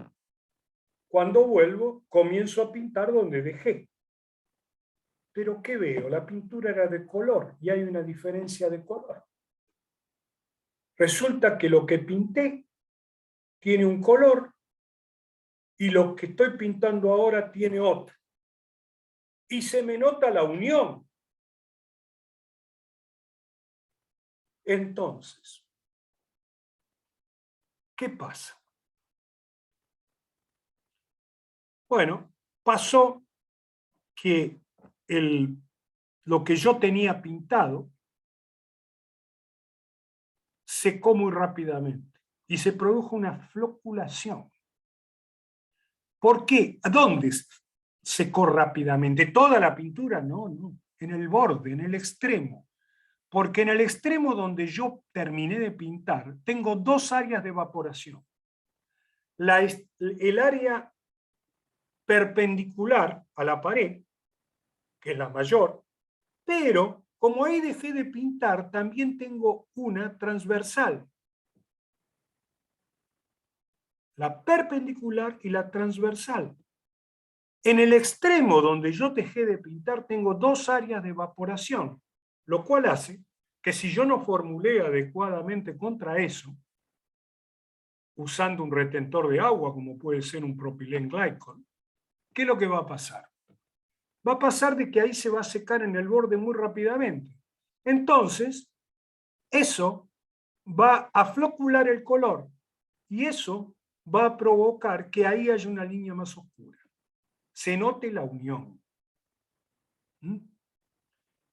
cuando vuelvo comienzo a pintar donde dejé. Pero ¿qué veo? La pintura era de color y hay una diferencia de color. Resulta que lo que pinté tiene un color y lo que estoy pintando ahora tiene otro. Y se me nota la unión. Entonces, ¿qué pasa? Bueno, pasó que lo que yo tenía pintado secó muy rápidamente y se produjo una floculación. ¿Por qué? ¿A dónde secó rápidamente? ¿Toda la pintura? No, no. En el borde, en el extremo. Porque en el extremo donde yo terminé de pintar, tengo dos áreas de evaporación. El área perpendicular a la pared, que es la mayor, pero como ahí dejé de pintar, también tengo una transversal. La perpendicular y la transversal. En el extremo donde yo dejé de pintar tengo dos áreas de evaporación, lo cual hace que si yo no formulé adecuadamente contra eso, usando un retentor de agua como puede ser un propilenglicol, ¿qué es lo que va a pasar? Va a pasar de que ahí se va a secar en el borde muy rápidamente. Entonces, eso va a flocular el color y eso va a provocar que ahí haya una línea más oscura. Se note la unión.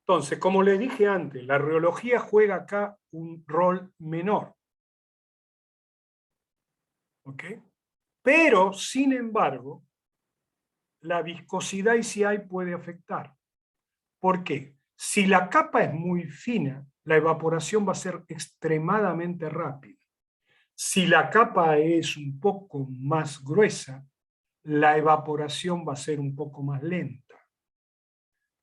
Entonces, como les dije antes, la riología juega acá un rol menor. ¿Ok? Pero, sin embargo, la viscosidad ICI puede afectar. ¿Por qué? Si la capa es muy fina, la evaporación va a ser extremadamente rápida. Si la capa es un poco más gruesa, la evaporación va a ser un poco más lenta.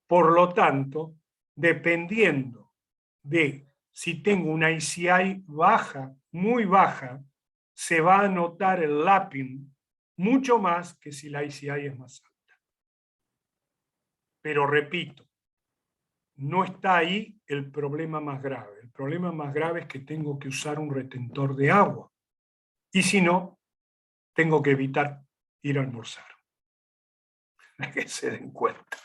Por lo tanto, dependiendo de si tengo una ICI baja, muy baja, se va a notar el lapping mucho más que si la ICI es más alta. Pero repito, no está ahí el problema más grave. El problema más grave es que tengo que usar un retentor de agua. Y si no, tengo que evitar ir a almorzar. Que se den cuenta.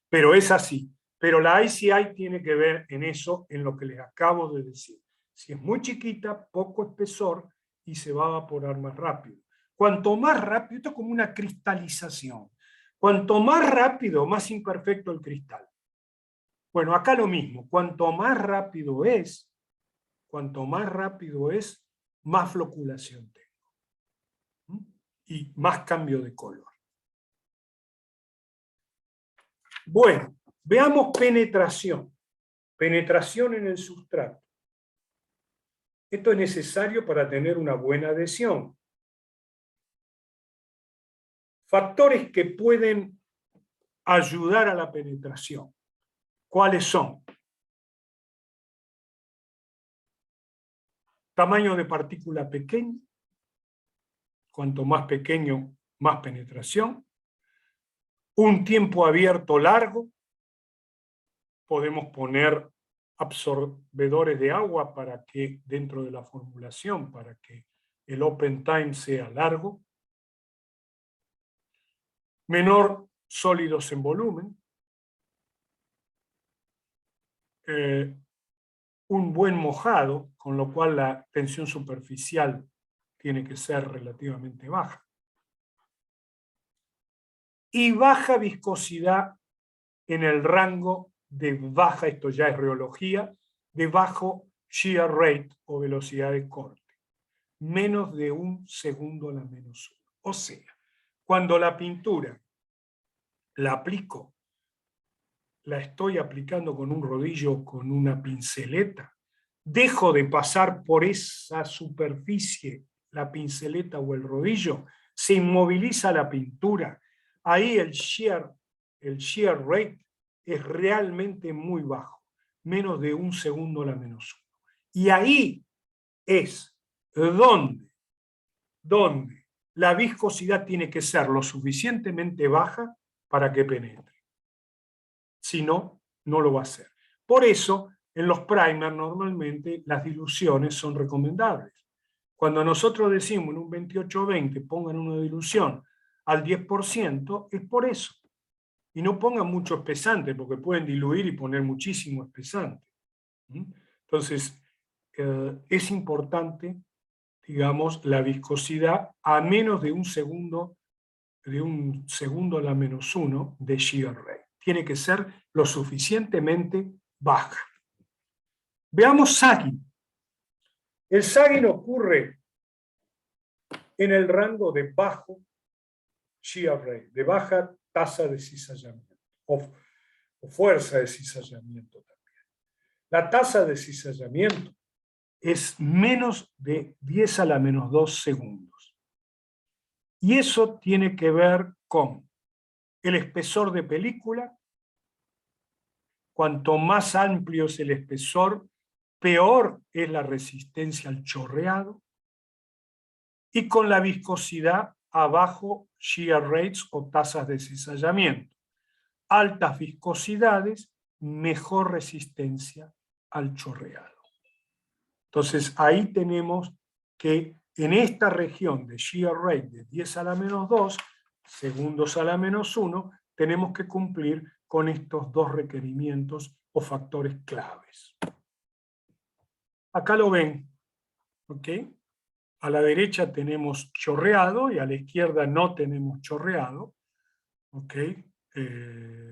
Pero es así. Pero la ICI tiene que ver en eso, en lo que les acabo de decir. Si es muy chiquita, poco espesor y se va a evaporar más rápido. Cuanto más rápido, esto es como una cristalización. Cuanto más rápido, más imperfecto el cristal. Bueno, acá lo mismo. Cuanto más rápido es, más floculación tengo. Y más cambio de color. Bueno, veamos penetración. Penetración en el sustrato. Esto es necesario para tener una buena adhesión. Factores que pueden ayudar a la penetración. ¿Cuáles son? Tamaño de partícula pequeño. Cuanto más pequeño, más penetración. Un tiempo abierto largo. Podemos poner absorbedores de agua para que, dentro de la formulación, para que el open time sea largo. Menor sólidos en volumen. Un buen mojado, con lo cual la tensión superficial tiene que ser relativamente baja. Y baja viscosidad en el rango de baja, esto ya es rheología, de bajo shear rate o velocidad de corte. Menos de 1 segundo a la -1. O sea, cuando la pintura la aplico, la estoy aplicando con un rodillo, con una pinceleta, dejo de pasar por esa superficie, la pinceleta o el rodillo, se inmoviliza la pintura. Ahí el shear rate es realmente muy bajo, menos de 1 segundo a la -1. Y ahí es donde la viscosidad tiene que ser lo suficientemente baja para que penetre. Si no, no lo va a hacer. Por eso, en los primers normalmente las diluciones son recomendables. Cuando nosotros decimos en un 28-20 pongan una dilución al 10%, es por eso. Y no pongan mucho espesante, porque pueden diluir y poner muchísimo espesante. Entonces, es importante, digamos, la viscosidad a menos de 1 segundo, de 1 segundo a la -1 de shear rate. Tiene que ser lo suficientemente baja. Veamos sagging. El sagging ocurre en el rango de bajo shear rate, de baja tasa de cizallamiento, o fuerza de cizallamiento también. La tasa de cizallamiento es menos de 10 a la -2 segundos. Y eso tiene que ver con el espesor de película. Cuanto más amplio es el espesor, peor es la resistencia al chorreado. Y con la viscosidad a bajo shear rates o tasas de cizallamiento. Altas viscosidades, mejor resistencia al chorreado. Entonces ahí tenemos que en esta región de shear rate de 10 a la -2, segundos a la -1, tenemos que cumplir con estos dos requerimientos o factores claves. Acá lo ven, ¿ok? A la derecha tenemos chorreado y a la izquierda no tenemos chorreado, ¿ok?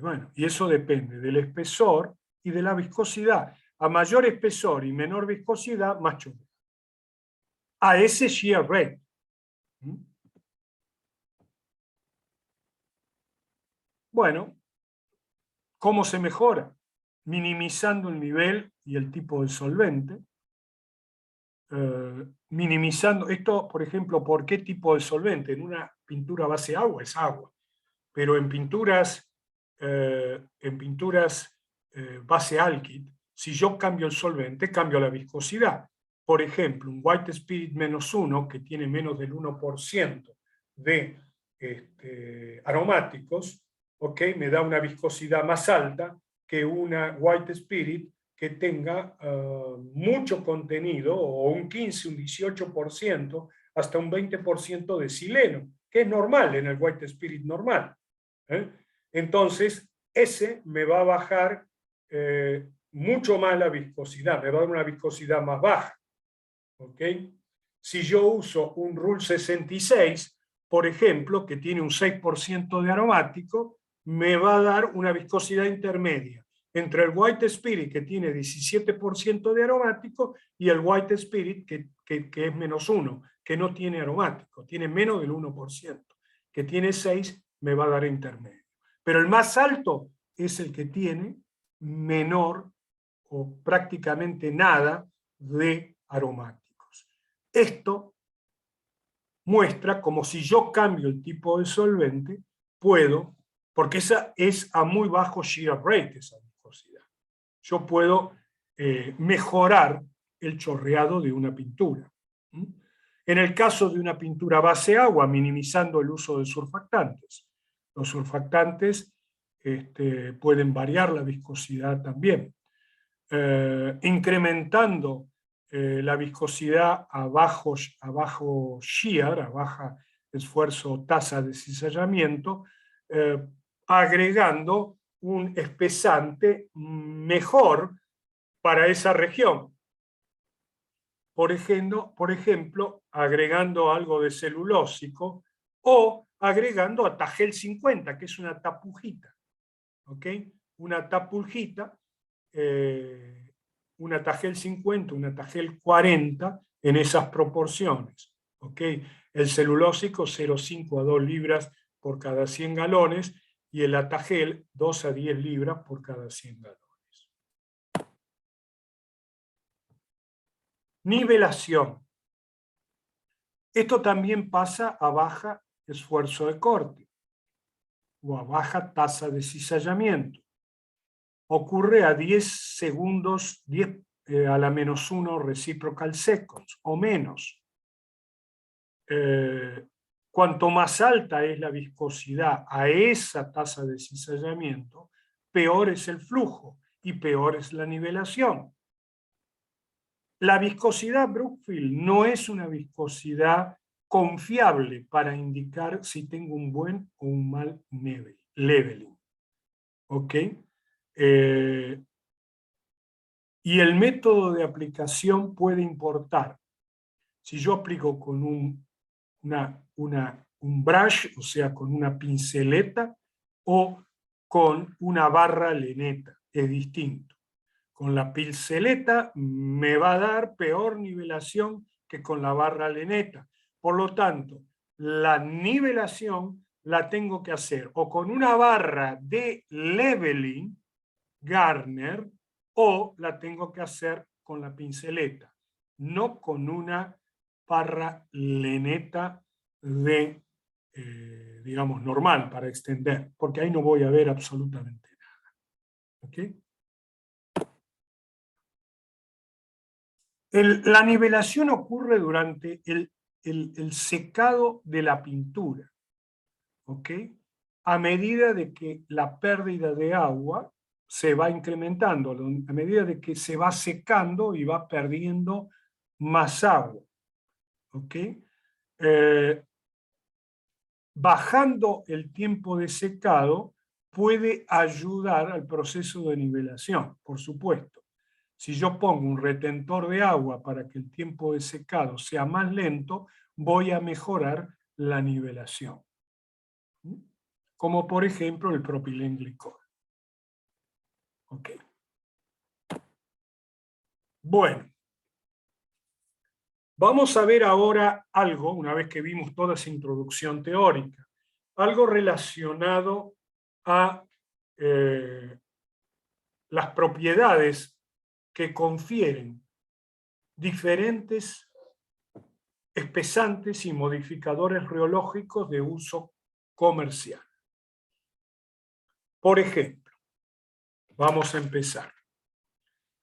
Bueno, y eso depende del espesor y de la viscosidad. A mayor espesor y menor viscosidad, más chorreado. A ese shear rate. Bueno, ¿cómo se mejora? Minimizando el nivel y el tipo de solvente, minimizando esto, por ejemplo, ¿por qué tipo de solvente? En una pintura base agua es agua, pero en pinturas base alkyd, si yo cambio el solvente, cambio la viscosidad. Por ejemplo, un White Spirit -1, que tiene menos del 1% de aromáticos, ¿okay? Me da una viscosidad más alta que una White Spirit que tenga mucho contenido, o un 15, un 18%, hasta un 20% de sileno, que es normal en el White Spirit normal. Entonces, ese me va a bajar mucho más la viscosidad, me va a dar una viscosidad más baja. ¿Okay? Si yo uso un Rule 66, por ejemplo, que tiene un 6% de aromático, me va a dar una viscosidad intermedia entre el White Spirit, que tiene 17% de aromático, y el White Spirit, que es -1, que no tiene aromático, tiene menos del 1%, que tiene 6, me va a dar intermedio. Pero el más alto es el que tiene menor o prácticamente nada de aromáticos. Esto muestra como si yo cambio el tipo de solvente, puedo, porque esa es a muy bajo shear rate, esa viscosidad. Yo puedo mejorar el chorreado de una pintura. En el caso de una pintura base agua, minimizando el uso de surfactantes. Los surfactantes pueden variar la viscosidad también. Incrementando la viscosidad a bajo shear, a baja esfuerzo tasa de cizallamiento, agregando un espesante mejor para esa región. Por ejemplo, agregando algo de celulósico o agregando Atagel 50, que es una tapujita. ¿Okay? Una tapujita, un Atagel 50, un Atagel 40 en esas proporciones. ¿Okay? El celulósico 0,5 a 2 libras por cada 100 galones y el Atagel 2 a 10 libras por cada 100 galones. Nivelación. Esto también pasa a baja esfuerzo de corte o a baja tasa de cizallamiento. Ocurre a 10 segundos, 10 a la -1 reciprocal seconds o menos. Cuanto más alta es la viscosidad a esa tasa de cizallamiento, peor es el flujo y peor es la nivelación. La viscosidad Brookfield no es una viscosidad confiable para indicar si tengo un buen o un mal leveling. ¿Ok? Y el método de aplicación puede importar. Si yo aplico con un brush, o sea, con una pinceleta, o con una barra leneta, es distinto. Con la pinceleta me va a dar peor nivelación que con la barra leneta. Por lo tanto, la nivelación la tengo que hacer o con una barra de leveling, Gardner, o la tengo que hacer con la pinceleta, no con una barra leneta de, digamos, normal para extender, porque ahí no voy a ver absolutamente nada. ¿Ok? La nivelación ocurre durante el secado de la pintura, ¿ok? A medida de que la pérdida de agua se va incrementando, a medida de que se va secando y va perdiendo más agua, ¿ok? Bajando el tiempo de secado puede ayudar al proceso de nivelación, por supuesto. Si yo pongo un retentor de agua para que el tiempo de secado sea más lento, voy a mejorar la nivelación. Como por ejemplo el propilenglicol. Okay. Bueno, vamos a ver ahora algo, una vez que vimos toda esa introducción teórica, algo relacionado a las propiedades que confieren diferentes espesantes y modificadores rheológicos de uso comercial. Por ejemplo, vamos a empezar.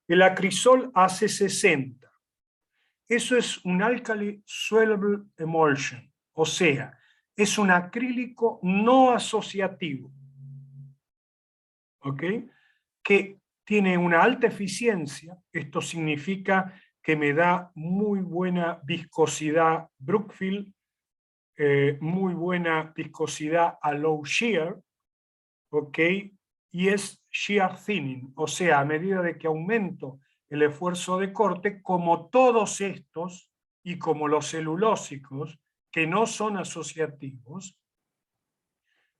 El acrisol AC60. Eso es un alkali soluble emulsion, o sea, es un acrílico no asociativo, ¿ok? Que tiene una alta eficiencia. Esto significa que me da muy buena viscosidad Brookfield, muy buena viscosidad a low shear, ¿ok? Y es shear thinning, o sea, a medida de que aumento el esfuerzo de corte, como todos estos y como los celulósicos, que no son asociativos,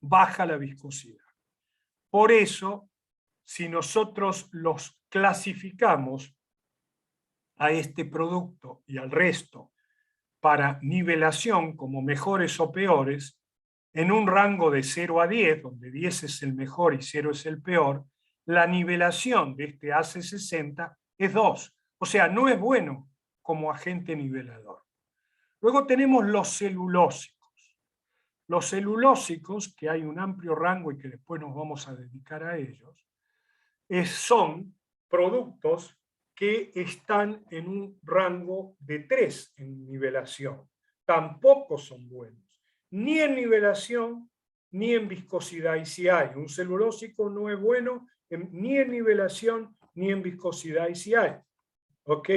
baja la viscosidad. Por eso, si nosotros los clasificamos a este producto y al resto para nivelación como mejores o peores, en un rango de 0 a 10, donde 10 es el mejor y 0 es el peor, la nivelación de este AC60 es 2. O sea, no es bueno como agente nivelador. Luego tenemos los celulósicos. Los celulósicos, que hay un amplio rango y que después nos vamos a dedicar a ellos, son productos que están en un rango de 3 en nivelación. Tampoco son buenos, ni en nivelación, ni en viscosidad ICI. Un celulósico no es bueno ni en nivelación, ni en viscosidad ICI. ¿Ok?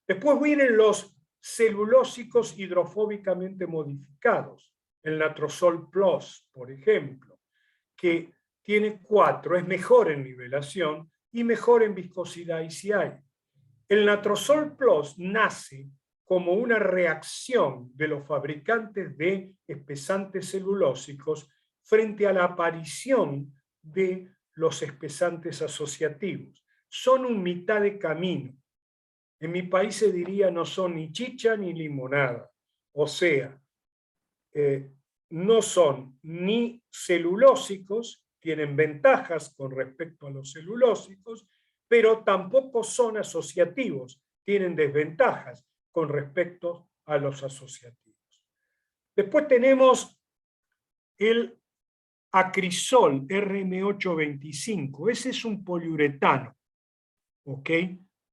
Después vienen los celulósicos hidrofóbicamente modificados. El Natrosol Plus, por ejemplo, que tiene 4, es mejor en nivelación y mejor en viscosidad ICI. El Natrosol Plus nace como una reacción de los fabricantes de espesantes celulósicos frente a la aparición de los espesantes asociativos. Son un mitad de camino. En mi país se diría no son ni chicha ni limonada. O sea, no son ni celulósicos, tienen ventajas con respecto a los celulósicos, pero tampoco son asociativos, tienen desventajas con respecto a los asociativos. Después tenemos el acrisol RM825, ese es un poliuretano, ¿ok?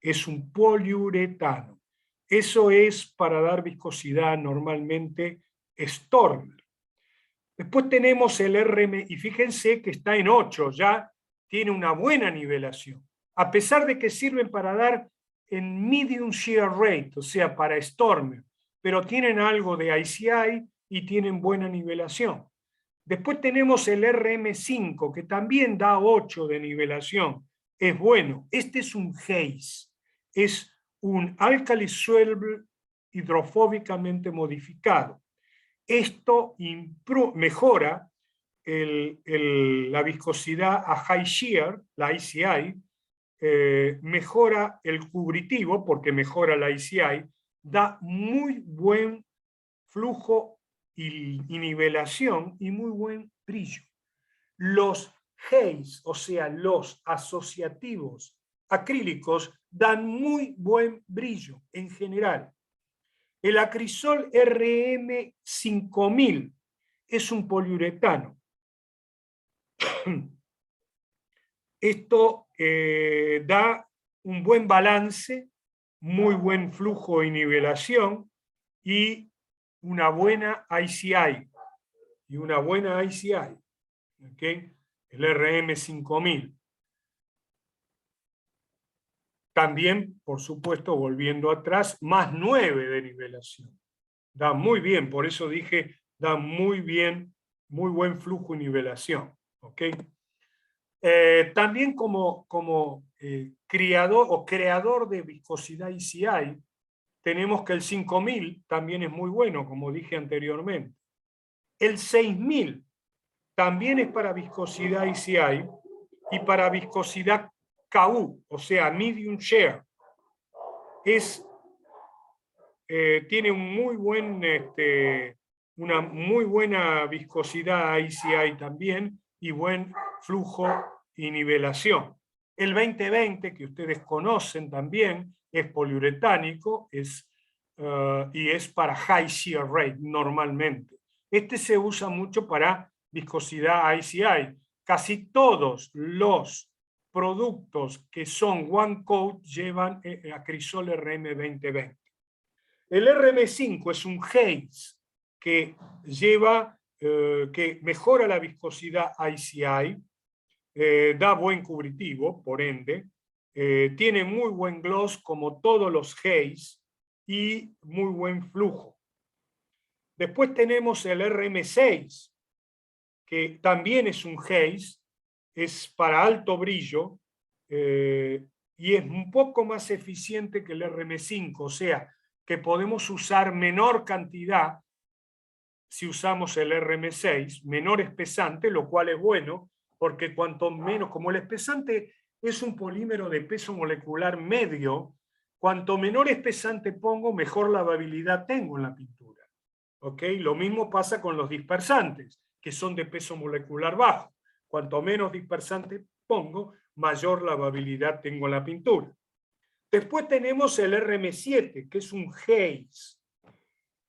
Es un poliuretano. Eso es para dar viscosidad normalmente Stormer. Después tenemos el RM, y fíjense que está en 8, ya tiene una buena nivelación, a pesar de que sirven para dar en medium shear rate, o sea, para Stormer, pero tienen algo de ICI y tienen buena nivelación. Después tenemos el RM5, que también da 8 de nivelación, es bueno. Este es un Haze, es un alkali soluble hidrofóbicamente modificado. Esto mejora la viscosidad a high shear, la ICI, mejora el cubritivo porque mejora la ICI, da muy buen flujo y nivelación y muy buen brillo. Los Haze, o sea, los asociativos acrílicos, dan muy buen brillo en general. El acrisol RM5000 es un poliuretano. Esto da un buen balance, muy buen flujo y nivelación y una buena ICI. Y una buena ICI. ¿Okay? El RM5000. También, por supuesto, volviendo atrás, más 9 de nivelación. Da muy bien, por eso dije, da muy bien, muy buen flujo y nivelación. ¿Okay? También como criador o creador de viscosidad ICI, tenemos que el 5000 también es muy bueno, como dije anteriormente. El 6000 también es para viscosidad ICI y para viscosidad KU, o sea, medium shear. Tiene un muy buen, una muy buena viscosidad ICI también y buen flujo y nivelación. El 2020, que ustedes conocen también, es poliuretánico y es para high shear rate normalmente. Este se usa mucho para viscosidad ICI. Casi todos los productos que son one coat llevan acrisol RM2020. El RM5 es un haze que que mejora la viscosidad ICI, da buen cubritivo, por ende, tiene muy buen gloss como todos los haze y muy buen flujo. Después tenemos el RM6, que también es un haze, es para alto brillo y es un poco más eficiente que el RM5, o sea, que podemos usar menor cantidad si usamos el RM6, menor espesante, lo cual es bueno, porque cuanto menos, como el espesante es un polímero de peso molecular medio, cuanto menor espesante pongo, mejor lavabilidad tengo en la pintura. ¿Okay? Lo mismo pasa con los dispersantes, que son de peso molecular bajo. Cuanto menos dispersante pongo, mayor lavabilidad tengo en la pintura. Después tenemos el RM7, que es un haze.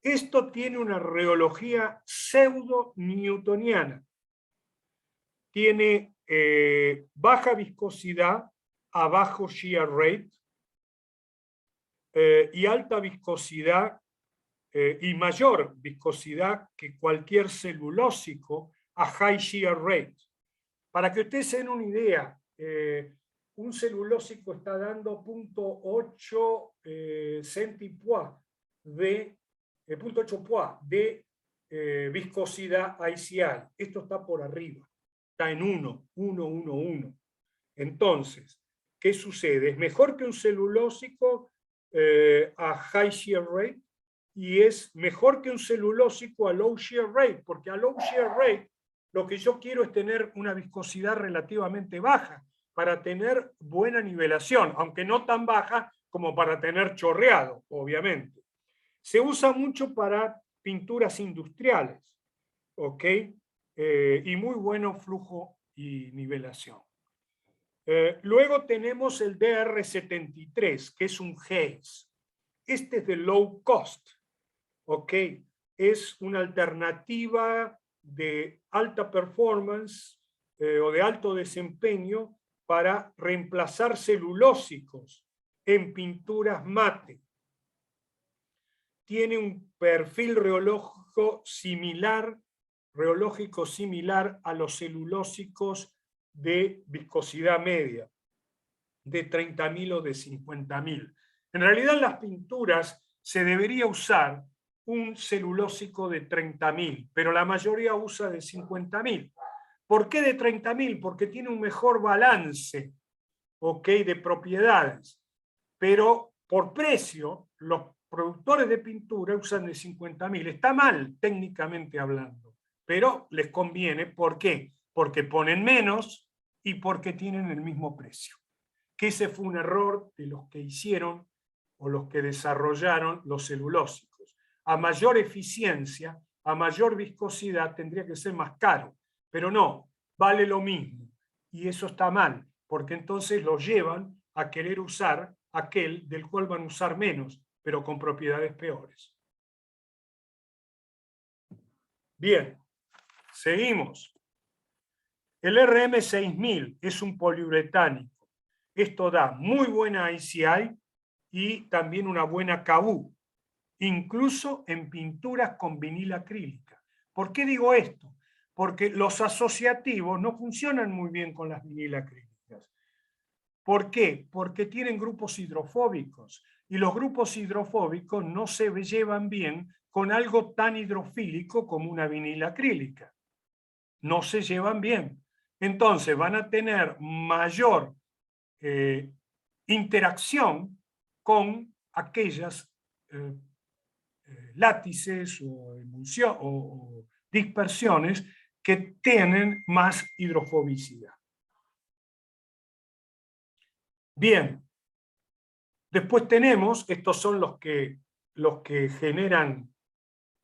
Esto tiene una rheología pseudo-newtoniana. Tiene baja viscosidad a bajo shear rate y alta viscosidad y mayor viscosidad que cualquier celulósico a high shear rate. Para que ustedes se den una idea, un celulósico está dando 0.8 centipois de 0.8 pois de viscosidad ICI. Esto está por arriba, está en 1. Entonces, ¿qué sucede? Es mejor que un celulósico a high shear rate y es mejor que un celulósico a low shear rate, porque a low shear rate lo que yo quiero es tener una viscosidad relativamente baja para tener buena nivelación, aunque no tan baja como para tener chorreado, obviamente. Se usa mucho para pinturas industriales, ¿ok? Y muy bueno flujo y nivelación. Luego tenemos el DR73, que es un haze. Este es de low cost, ¿ok? Es una alternativa de alta performance o de alto desempeño para reemplazar celulósicos en pinturas mate. Tiene un perfil reológico similar a los celulósicos de viscosidad media, de 30.000 o de 50.000. En realidad en las pinturas se debería usar un celulósico de 30.000, pero la mayoría usa de 50.000. ¿Por qué de 30.000? Porque tiene un mejor balance, ¿ok?, de propiedades. Pero por precio, los productores de pintura usan de 50.000. Está mal, técnicamente hablando, pero les conviene. ¿Por qué? Porque ponen menos y porque tienen el mismo precio. Que ese fue un error de los que hicieron o los que desarrollaron los celulósicos. A mayor eficiencia, a mayor viscosidad, tendría que ser más caro, pero no, vale lo mismo. Y eso está mal, porque entonces los llevan a querer usar aquel del cual van a usar menos, pero con propiedades peores. Bien, seguimos. El RM6000 es un poliuretánico. Esto da muy buena ICI y también una buena KU, incluso en pinturas con vinil acrílica. ¿Por qué digo esto? Porque los asociativos no funcionan muy bien con las vinil acrílicas. ¿Por qué? Porque tienen grupos hidrofóbicos y los grupos hidrofóbicos no se llevan bien con algo tan hidrofílico como una vinil acrílica. No se llevan bien. Entonces van a tener mayor interacción con aquellas látices o dispersiones que tienen más hidrofobicidad. Bien, después tenemos, estos son los que generan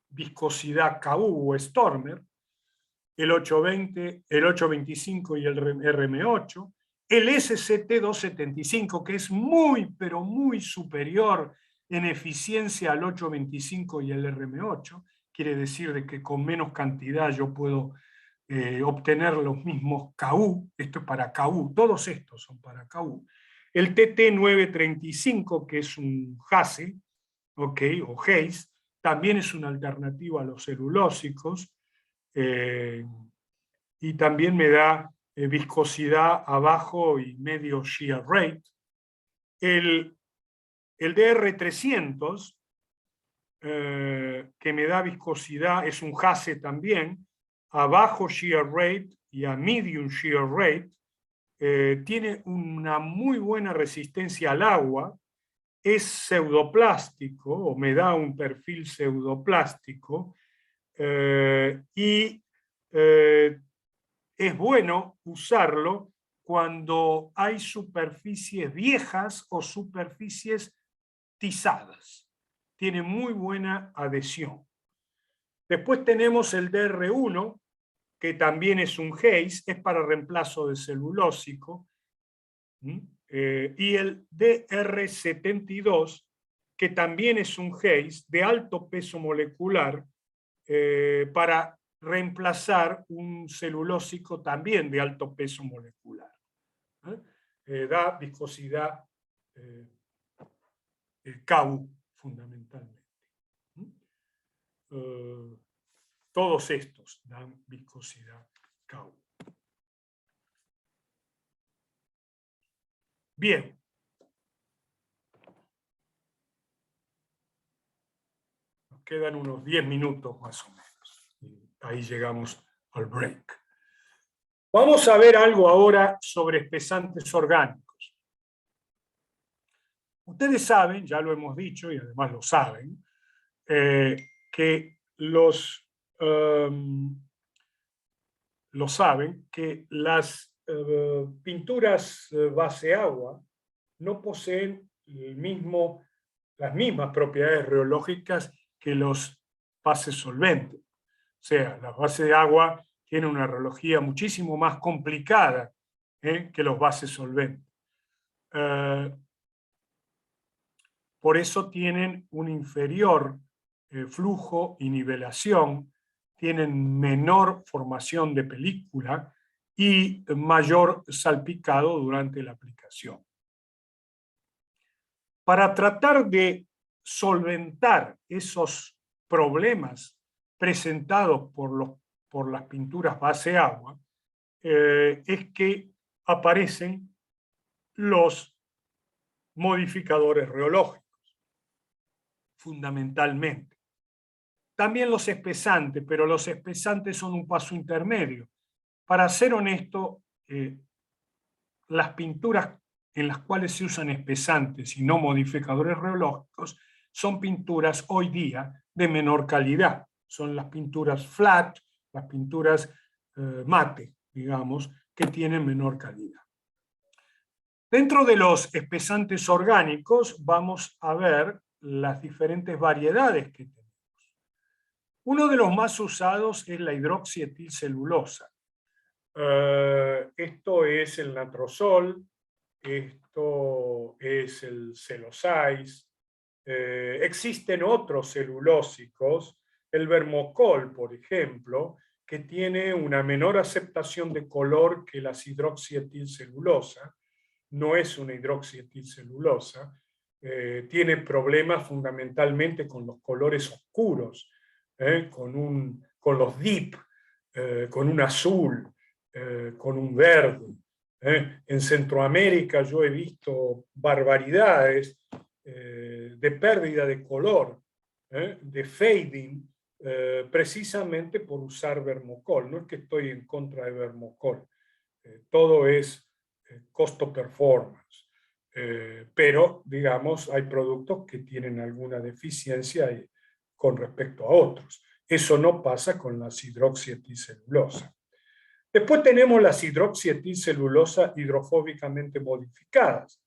viscosidad KU o Stormer, el 820, el 825 y el RM8. El SCT-275, que es muy, pero muy superior en eficiencia al 825 y el RM8, quiere decir de que con menos cantidad yo puedo obtener los mismos KU, esto es para KU, todos estos son para KU. El TT-935, que es un JASE, okay, o HACE, también es una alternativa a los celulósicos, y también me da viscosidad abajo y medio shear rate. El DR300, que me da viscosidad, es un JASE también, a bajo shear rate y a medium shear rate, tiene una muy buena resistencia al agua, es pseudoplástico, o me da un perfil pseudoplástico, y es bueno usarlo cuando hay superficies viejas o superficies tizadas. Tiene muy buena adhesión. Después tenemos el DR1, que también es un HACE, es para reemplazo de celulósico, y el DR72, que también es un HACE de alto peso molecular, para reemplazar un celulósico también de alto peso molecular. Da viscosidad KU, fundamentalmente. Todos estos dan viscosidad KU. Bien. Nos quedan unos 10 minutos más o menos. Y ahí llegamos al break. Vamos a ver algo ahora sobre espesantes orgánicos. Ustedes saben, ya lo hemos dicho y además lo saben, que lo saben, que las pinturas base agua no poseen las mismas propiedades reológicas que los bases solventes. O sea, las bases de agua tienen una reología muchísimo más complicada que los bases solventes. Por eso tienen un inferior flujo y nivelación, tienen menor formación de película y mayor salpicado durante la aplicación. Para tratar de solventar esos problemas presentados por las pinturas base agua, es que aparecen los modificadores reológicos, fundamentalmente. También los espesantes, pero los espesantes son un paso intermedio. Para ser honesto, las pinturas en las cuales se usan espesantes y no modificadores reológicos son pinturas hoy día de menor calidad. Son las pinturas flat, las pinturas mate, digamos, que tienen menor calidad. Dentro de los espesantes orgánicos vamos a ver las diferentes variedades que tenemos. Uno de los más usados es la hidroxietilcelulosa. Esto es el natrosol, esto es el celosais. Existen otros celulósicos, el vermocol, por ejemplo, que tiene una menor aceptación de color que la hidroxietilcelulosa. No es una hidroxietilcelulosa, tiene problemas fundamentalmente con los colores oscuros, con los deep, con un azul, con un verde. En Centroamérica yo he visto barbaridades de pérdida de color, de fading, precisamente por usar vermocol. No es que estoy en contra de vermocol, todo es costo-performance. Pero, digamos, hay productos que tienen alguna deficiencia con respecto a otros. Eso no pasa con la hidroxietilcelulosa. Después tenemos las hidroxietilcelulosas hidrofóbicamente modificadas,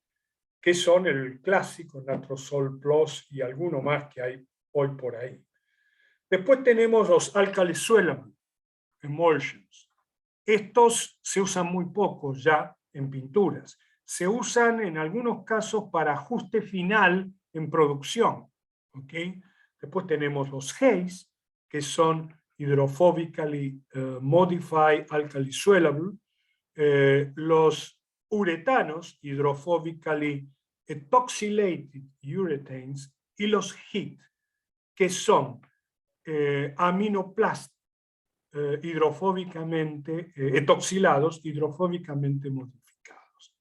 que son el clásico Natrosol Plus y alguno más que hay hoy por ahí. Después tenemos los alkali Swellam emulsions. Estos se usan muy poco ya en pinturas. Se usan en algunos casos para ajuste final en producción. ¿Okay? Después tenemos los HAES, que son Hydrophobically Modified Alkali Soluble, los uretanos, Hydrophobically Ethoxylated Urethanes, y los HEAT, que son aminoplast hidrofóbicamente etoxilados, hidrofóbicamente modificados.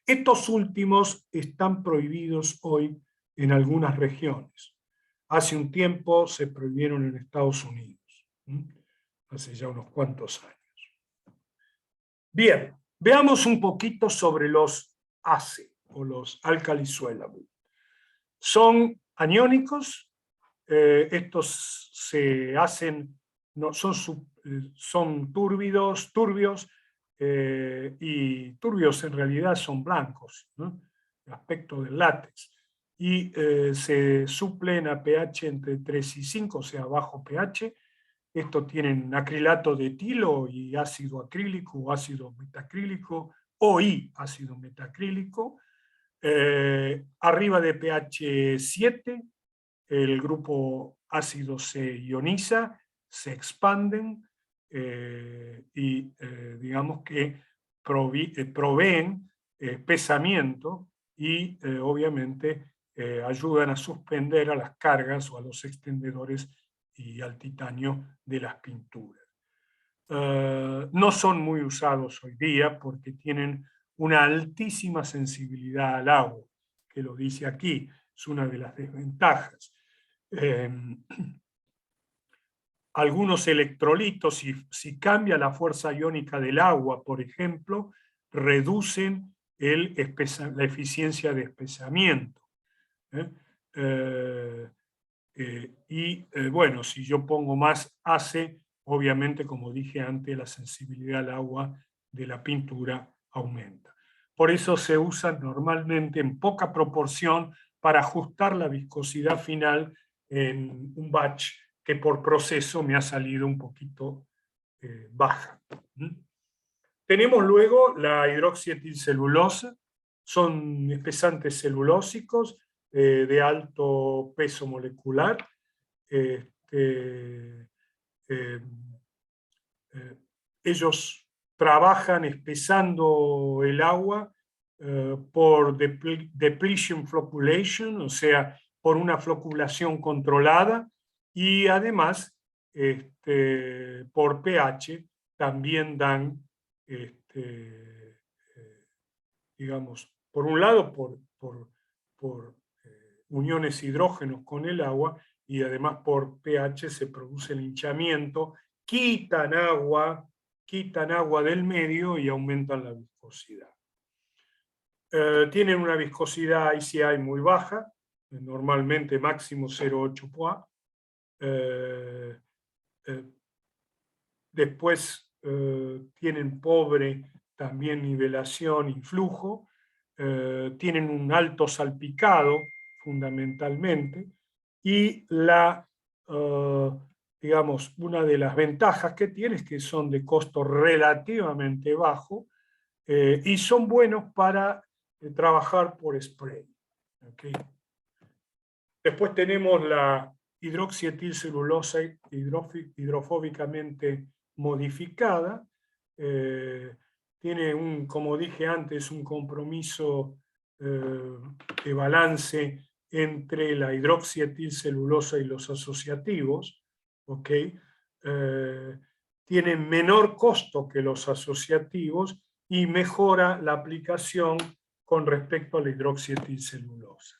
Estos últimos están prohibidos hoy en algunas regiones. Hace un tiempo se prohibieron en Estados Unidos, hace ya unos cuantos años. Bien, veamos un poquito sobre los ACE, o los Alkali Soluble. Son aniónicos, estos se hacen, no, son turbios, y turbios en realidad son blancos, ¿no? El aspecto del látex. Y se suplen a pH entre 3 y 5, o sea, bajo pH. Estos tienen acrilato de etilo y ácido acrílico o ácido metacrílico, o ácido metacrílico. Arriba de pH 7, el grupo ácido se ioniza, se expanden y digamos que proveen espesamiento y obviamente ayudan a suspender a las cargas o a los extendedores y al titanio de las pinturas. No son muy usados hoy día porque tienen una altísima sensibilidad al agua, que lo dice aquí, es una de las desventajas. Algunos electrolitos, si cambia la fuerza iónica del agua, por ejemplo, reducen la eficiencia de espesamiento. Bueno, si yo pongo más ACE, obviamente, como dije antes, la sensibilidad al agua de la pintura aumenta. Por eso se usan normalmente en poca proporción para ajustar la viscosidad final en un batch que por proceso me ha salido un poquito baja. Tenemos luego la hidroxietilcelulosa, son espesantes celulósicos de alto peso molecular. Ellos trabajan espesando el agua por depletion flocculation, o sea, por una floculación controlada, y además por pH también dan, digamos, por un lado por uniones hidrógenos con el agua, y además por pH se produce el hinchamiento, quitan agua del medio y aumentan la viscosidad. Tienen una viscosidad ICI muy baja, normalmente máximo 0,8 POA. Después tienen pobre también nivelación y flujo. Tienen un alto salpicado fundamentalmente, y digamos, una de las ventajas que tiene es que son de costo relativamente bajo y son buenos para trabajar por spray. ¿Okay? Después tenemos la hidroxietilcelulosa hidrofóbicamente modificada. Tiene, como dije antes, un compromiso de balance entre la hidroxietilcelulosa y los asociativos. ¿Okay? Tiene menor costo que los asociativos y mejora la aplicación con respecto a la hidroxietilcelulosa.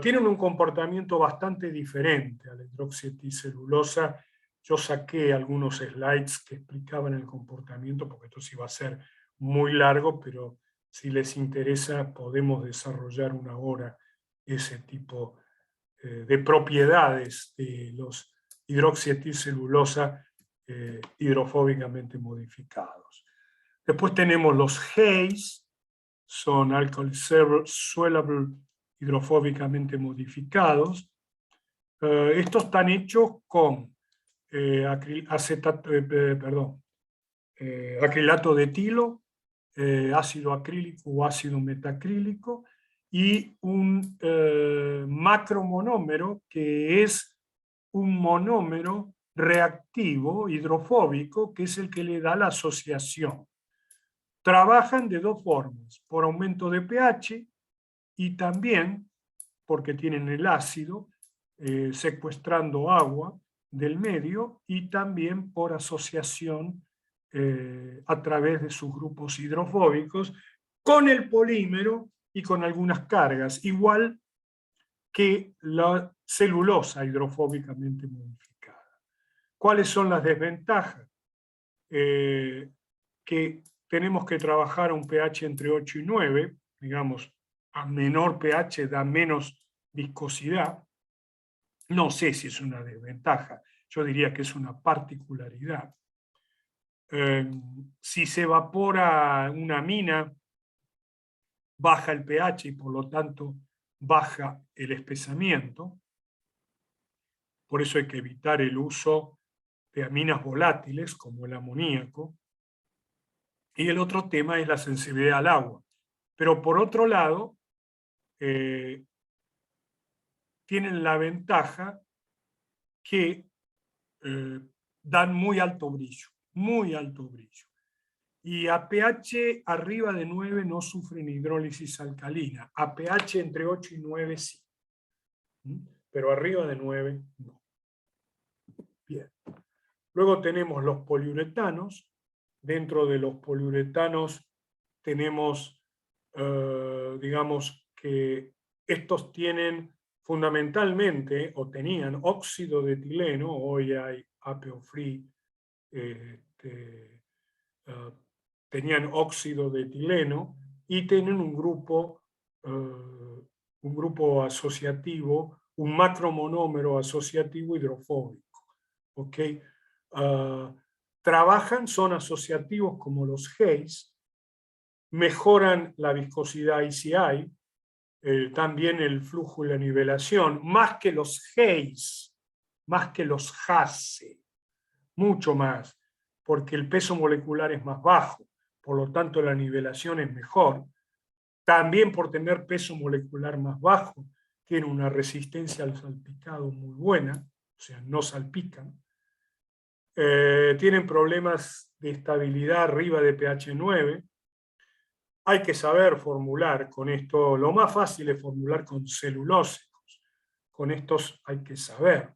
Tienen un comportamiento bastante diferente a la hidroxietilcelulosa. Yo saqué algunos slides que explicaban el comportamiento, porque esto sí va a ser muy largo, pero si les interesa podemos desarrollar una hora ese tipo de propiedades de los hidroxietilcelulosa hidrofóbicamente modificados. Después tenemos los HAES, son Alkali Soluble hidrofóbicamente modificados. Estos están hechos con acrilato de etilo, ácido acrílico o ácido metacrílico, y un macromonómero, que es un monómero reactivo, hidrofóbico, que es el que le da la asociación. Trabajan de dos formas, por aumento de pH y también porque tienen el ácido secuestrando agua del medio, y también por asociación a través de sus grupos hidrofóbicos con el polímero y con algunas cargas, igual que la celulosa hidrofóbicamente modificada. ¿Cuáles son las desventajas? Que tenemos que trabajar a un pH entre 8 y 9, digamos, a menor pH da menos viscosidad. No sé si es una desventaja, yo diría que es una particularidad. Si se evapora una mina, baja el pH y por lo tanto baja el espesamiento. Por eso hay que evitar el uso de aminas volátiles como el amoníaco. Y el otro tema es la sensibilidad al agua. Pero por otro lado, tienen la ventaja que dan muy alto brillo, muy alto brillo. Y a pH arriba de 9 no sufren hidrólisis alcalina. A pH entre 8 y 9 sí. Pero arriba de 9 no. Bien. Luego tenemos los poliuretanos. Dentro de los poliuretanos tenemos, digamos, que estos tienen fundamentalmente, o tenían óxido de etileno, hoy hay APO free, tenían óxido de etileno y tienen un grupo asociativo, un macromonómero asociativo hidrofóbico. ¿Okay? Trabajan, son asociativos como los GEIS, mejoran la viscosidad ICI, también el flujo y la nivelación, más que los GEIS, más que los JASE, mucho más, porque el peso molecular es más bajo, por lo tanto la nivelación es mejor. También por tener peso molecular más bajo, tiene una resistencia al salpicado muy buena, o sea, no salpican. Tienen problemas de estabilidad arriba de pH 9. Hay que saber formular con esto. Lo más fácil es formular con celulósicos. Con estos hay que saber.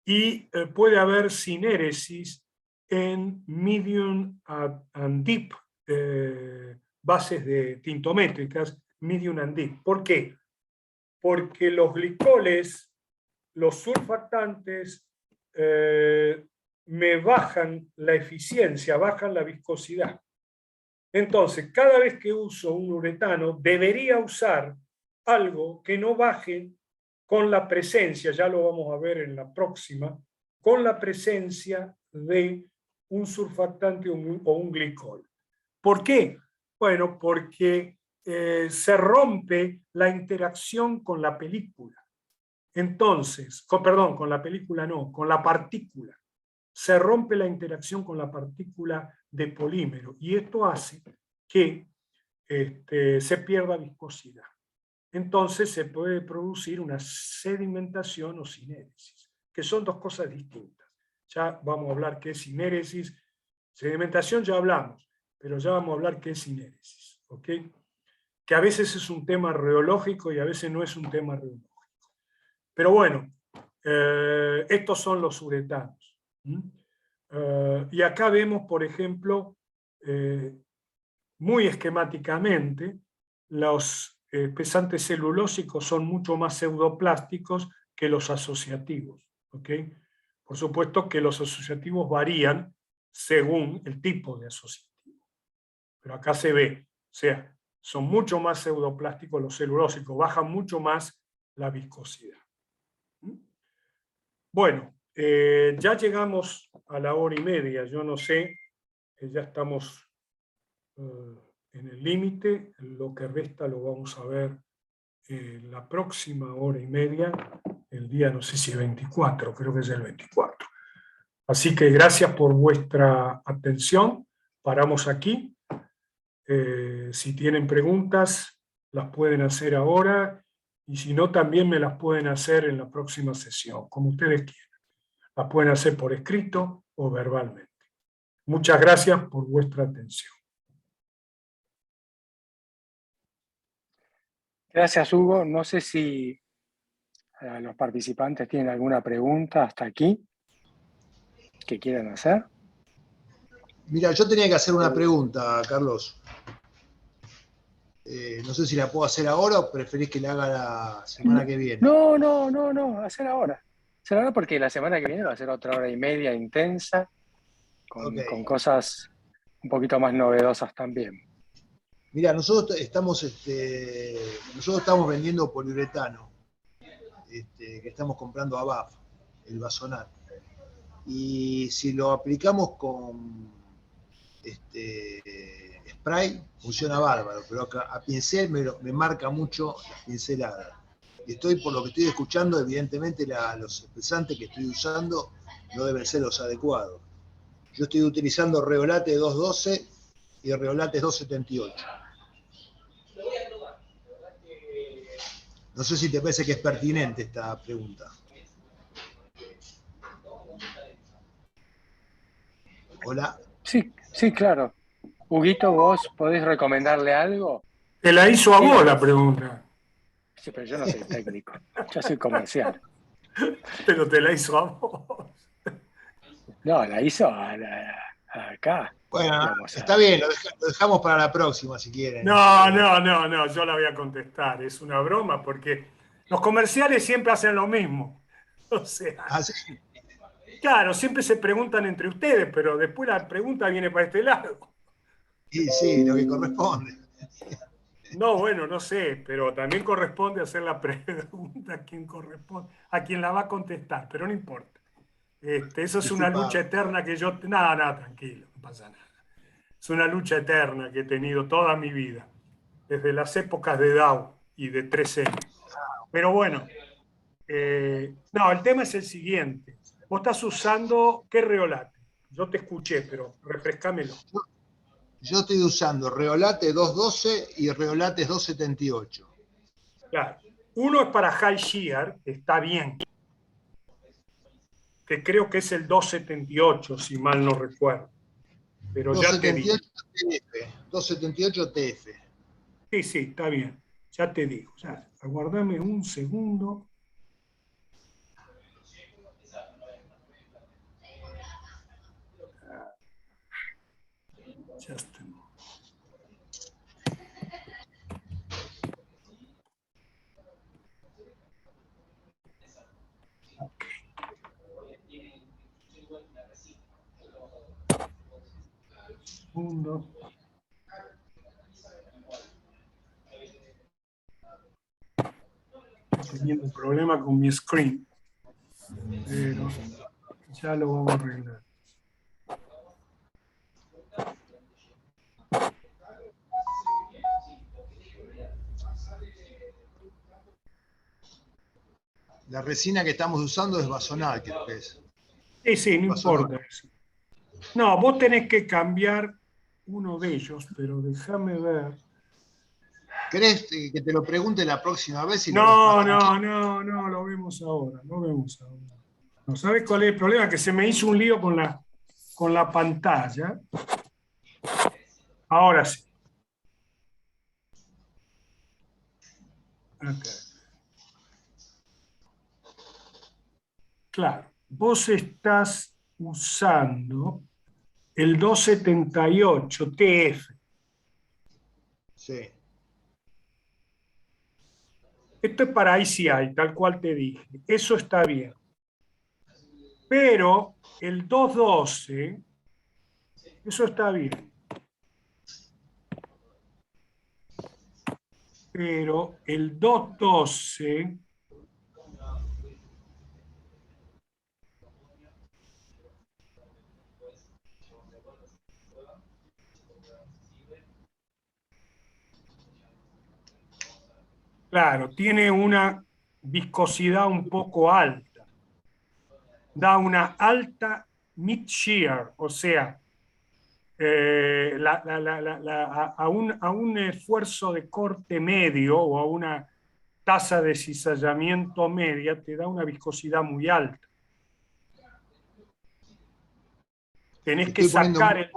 Y puede haber sinéresis en medium and deep, bases de tintométricas, medium and deep. ¿Por qué? Porque los glicoles, los surfactantes, me bajan la eficiencia, bajan la viscosidad. Entonces, cada vez que uso un uretano, debería usar algo que no baje con la presencia, ya lo vamos a ver en la próxima, con la presencia de un surfactante o un glicol. ¿Por qué? Bueno, porque se rompe la interacción con la película. Entonces, con la película no, con la partícula. Se rompe la interacción con la partícula de polímero y esto hace que se pierda viscosidad. Entonces se puede producir una sedimentación o sinéresis, que son dos cosas distintas. Ya vamos a hablar qué es sinéresis. Sedimentación ya hablamos, pero ya vamos a hablar qué es sinéresis. ¿Ok? Que a veces es un tema reológico y a veces no es un tema reológico. Pero bueno, estos son los uretanos. Y acá vemos, por ejemplo, muy esquemáticamente, los espesantes celulósicos son mucho más pseudoplásticos que los asociativos. ¿Okay? Por supuesto que los asociativos varían según el tipo de asociativo. Pero acá se ve, o sea, son mucho más pseudoplásticos los celulósicos, bajan mucho más la viscosidad. Bueno, ya llegamos a la hora y media, yo no sé, ya estamos en el límite, lo que resta lo vamos a ver la próxima hora y media, el día no sé si es 24, creo que es el 24. Así que gracias por vuestra atención. Paramos aquí. Si tienen preguntas, las pueden hacer ahora, y si no, también me las pueden hacer en la próxima sesión, como ustedes quieran. Las pueden hacer por escrito o verbalmente. Muchas gracias por vuestra atención. Gracias, Hugo. No sé si los participantes tienen alguna pregunta hasta aquí que quieran hacer. Mira, yo tenía que hacer una pregunta, Carlos. No sé si la puedo hacer ahora o preferís que la haga la semana que viene. No, hacer ahora. Hacer ahora porque la semana que viene va a ser otra hora y media intensa, con cosas un poquito más novedosas también. Mira, nosotros estamos vendiendo poliuretano, que estamos comprando a BAF, el Vasonat. Y si lo aplicamos con spray, funciona bárbaro, pero a pincel me marca mucho las pinceladas. Y por lo que estoy escuchando, evidentemente los espesantes que estoy usando no deben ser los adecuados. Yo estoy utilizando Reolate 212 y Reolate 278. No sé si te parece que es pertinente esta pregunta. Hola. Sí, claro. Huguito, ¿vos podés recomendarle algo? Te la hizo a vos la pregunta. Sí, pero yo no soy técnico, yo soy comercial. Pero te la hizo a vos. No, la hizo acá. Bueno, Digamos, está bien, lo dejamos para la próxima si quieren. No, yo la voy a contestar. Es una broma porque los comerciales siempre hacen lo mismo. O sea, ¿Sí? claro, siempre se preguntan entre ustedes, pero después la pregunta viene para este lado. Y sí, lo que corresponde. No, bueno, no sé, pero también corresponde hacer la pregunta a quien corresponde, a quien la va a contestar, pero no importa. Eso es una lucha Disculpa. eterna que yo... Nada, tranquilo, no pasa nada. Es una lucha eterna que he tenido toda mi vida, desde las épocas de Dow y de 3M. Pero bueno, no, el tema es el siguiente. Vos estás usando, ¿qué Reolate? Yo te escuché, pero refrescámelo. Yo estoy usando Reolate 212 y Reolate 278. Claro. Uno es para high shear, está bien, que creo que es el 278, si mal no recuerdo. Pero ya te digo. 278 TF. Sí, está bien. Ya te digo. Ya, aguardame un segundo. Just a moment. Okay. Segundo. Estoy teniendo un problema con mi screen. Pero ya lo vamos a arreglar. La resina que estamos usando es Vasonat, creo que es. Sí, no Vasonat. importa eso. No, vos tenés que cambiar uno de ellos, pero déjame ver. ¿Querés que te lo pregunte la próxima vez y lo ves más No, tranquilo? lo vemos ahora, lo vemos ahora. ¿No sabes cuál es el problema? Que se me hizo un lío con la pantalla. Ahora sí. Acá. Claro, vos estás usando el 278 TF. Sí. Esto es para ICI, tal cual te dije. Eso está bien. Pero el 212, eso está bien. Pero el 212, claro, tiene una viscosidad un poco alta. Da una alta mid-shear, o sea, a un esfuerzo de corte medio o a una tasa de cizallamiento media, te da una viscosidad muy alta. Tenés que sacar,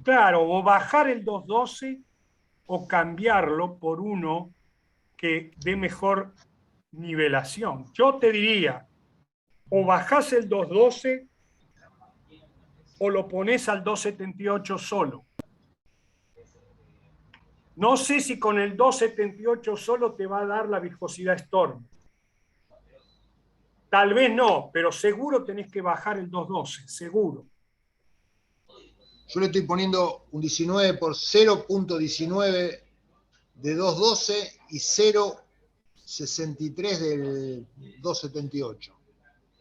claro, o bajar el 212 o cambiarlo por uno que dé mejor nivelación. Yo te diría, o bajás el 212 o lo pones al 278 solo. No sé si con el 278 solo te va a dar la viscosidad Storm. Tal vez no, pero seguro tenés que bajar el 212, seguro. Yo le estoy poniendo un 19 por 0.19 de 212 y 0.63 del 278.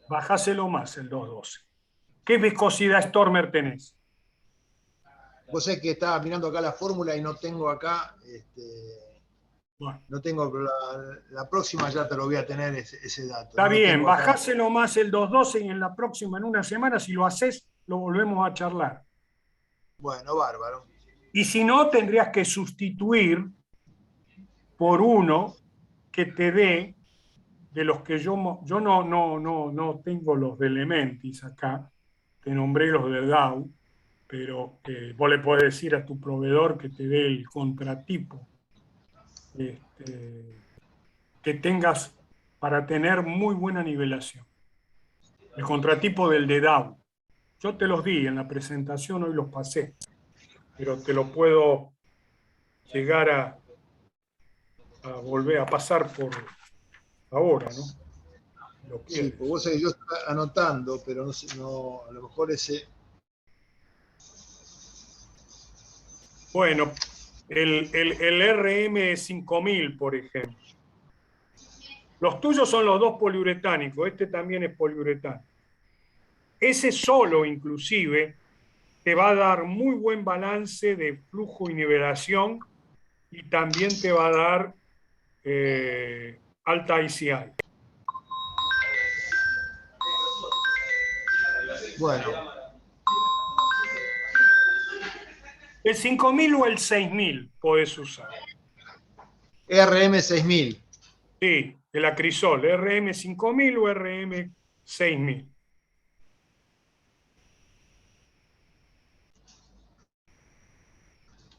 Bajáselo más el 212. ¿Qué viscosidad Stormer tenés? Vos sabés que estaba mirando acá la fórmula y no tengo acá, Bueno, no tengo, pero la próxima ya te lo voy a tener ese dato. está No bien, tengo acá. bajáselo más el 212 y en la próxima, en una semana, si lo haces, lo volvemos a charlar. Bueno, bárbaro. Y si no, tendrías que sustituir por uno que te dé de los que yo no tengo los de Elementis acá, te nombré los de DAO, pero vos le podés decir a tu proveedor que te dé el contratipo que tengas para tener muy buena nivelación. El contratipo del de DAO. Yo te los di en la presentación, hoy los pasé, pero te lo puedo llegar a volver a pasar por ahora, ¿no? Lo Sí, pues vos sabés que yo estoy anotando, pero no sé, no, a lo mejor ese. Bueno, el RM5000, por ejemplo. Los tuyos son los dos poliuretánicos, este también es poliuretano. Ese solo, inclusive, te va a dar muy buen balance de flujo y nivelación y también te va a dar alta ICI. Bueno. El 5000 o el 6000 podés usar. RM6000. Sí, el acrisol, RM5000 o RM6000.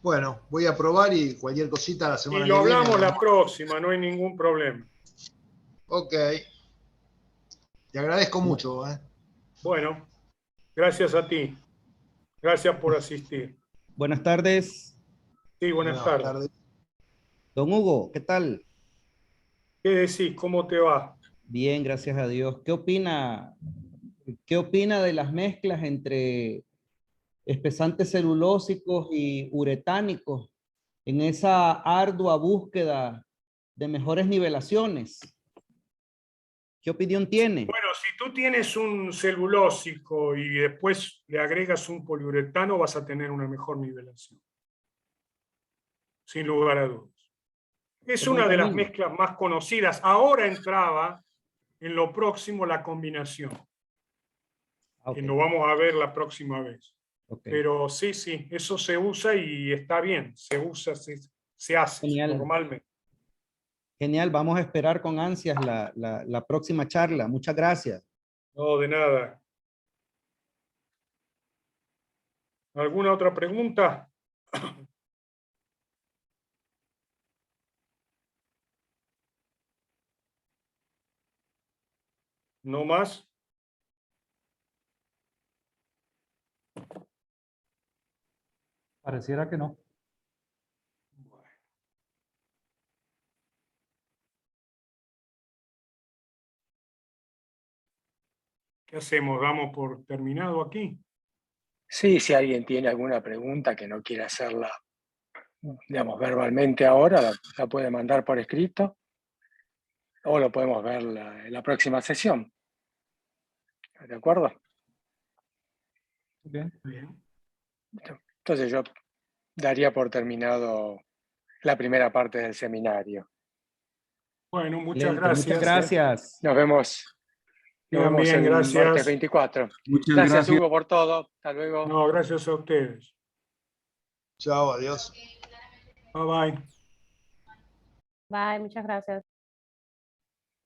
Bueno, voy a probar y cualquier cosita la semana Y que lo viene. hablamos la próxima, no hay ningún problema. Ok. Te agradezco mucho. Bueno, gracias a ti. Gracias por asistir. Buenas tardes. Sí, buenas tardes. Don Hugo, ¿qué tal? ¿Qué decís? ¿Cómo te va? Bien, gracias a Dios. ¿Qué opina de las mezclas entre espesantes celulósicos y uretánicos en esa ardua búsqueda de mejores nivelaciones? ¿Qué opinión tiene? Bueno, si tú tienes un celulósico y después le agregas un poliuretano, vas a tener una mejor nivelación. Sin lugar a dudas. Es una de las mezclas más conocidas. Ahora entraba en lo próximo la combinación. Que lo vamos a ver la próxima vez. Pero sí, eso se usa y está bien. Se usa, se hace normalmente. Genial, vamos a esperar con ansias la próxima charla. Muchas gracias. No, de nada. ¿Alguna otra pregunta? ¿No más? Pareciera que no. ¿Qué hacemos? ¿Damos por terminado aquí? Sí, si alguien tiene alguna pregunta que no quiere hacerla, digamos, verbalmente ahora, la puede mandar por escrito o lo podemos ver en la próxima sesión. ¿De acuerdo? Bien. Bien. Entonces yo daría por terminado la primera parte del seminario. Bueno, muchas Excelente, gracias. muchas gracias. Nos vemos. Nos vemos bien, el martes gracias. 24. Muchas Gracias, gracias. Hugo, por todo. Hasta luego. No, gracias a ustedes. Chao, adiós. Bye bye. Bye, muchas gracias.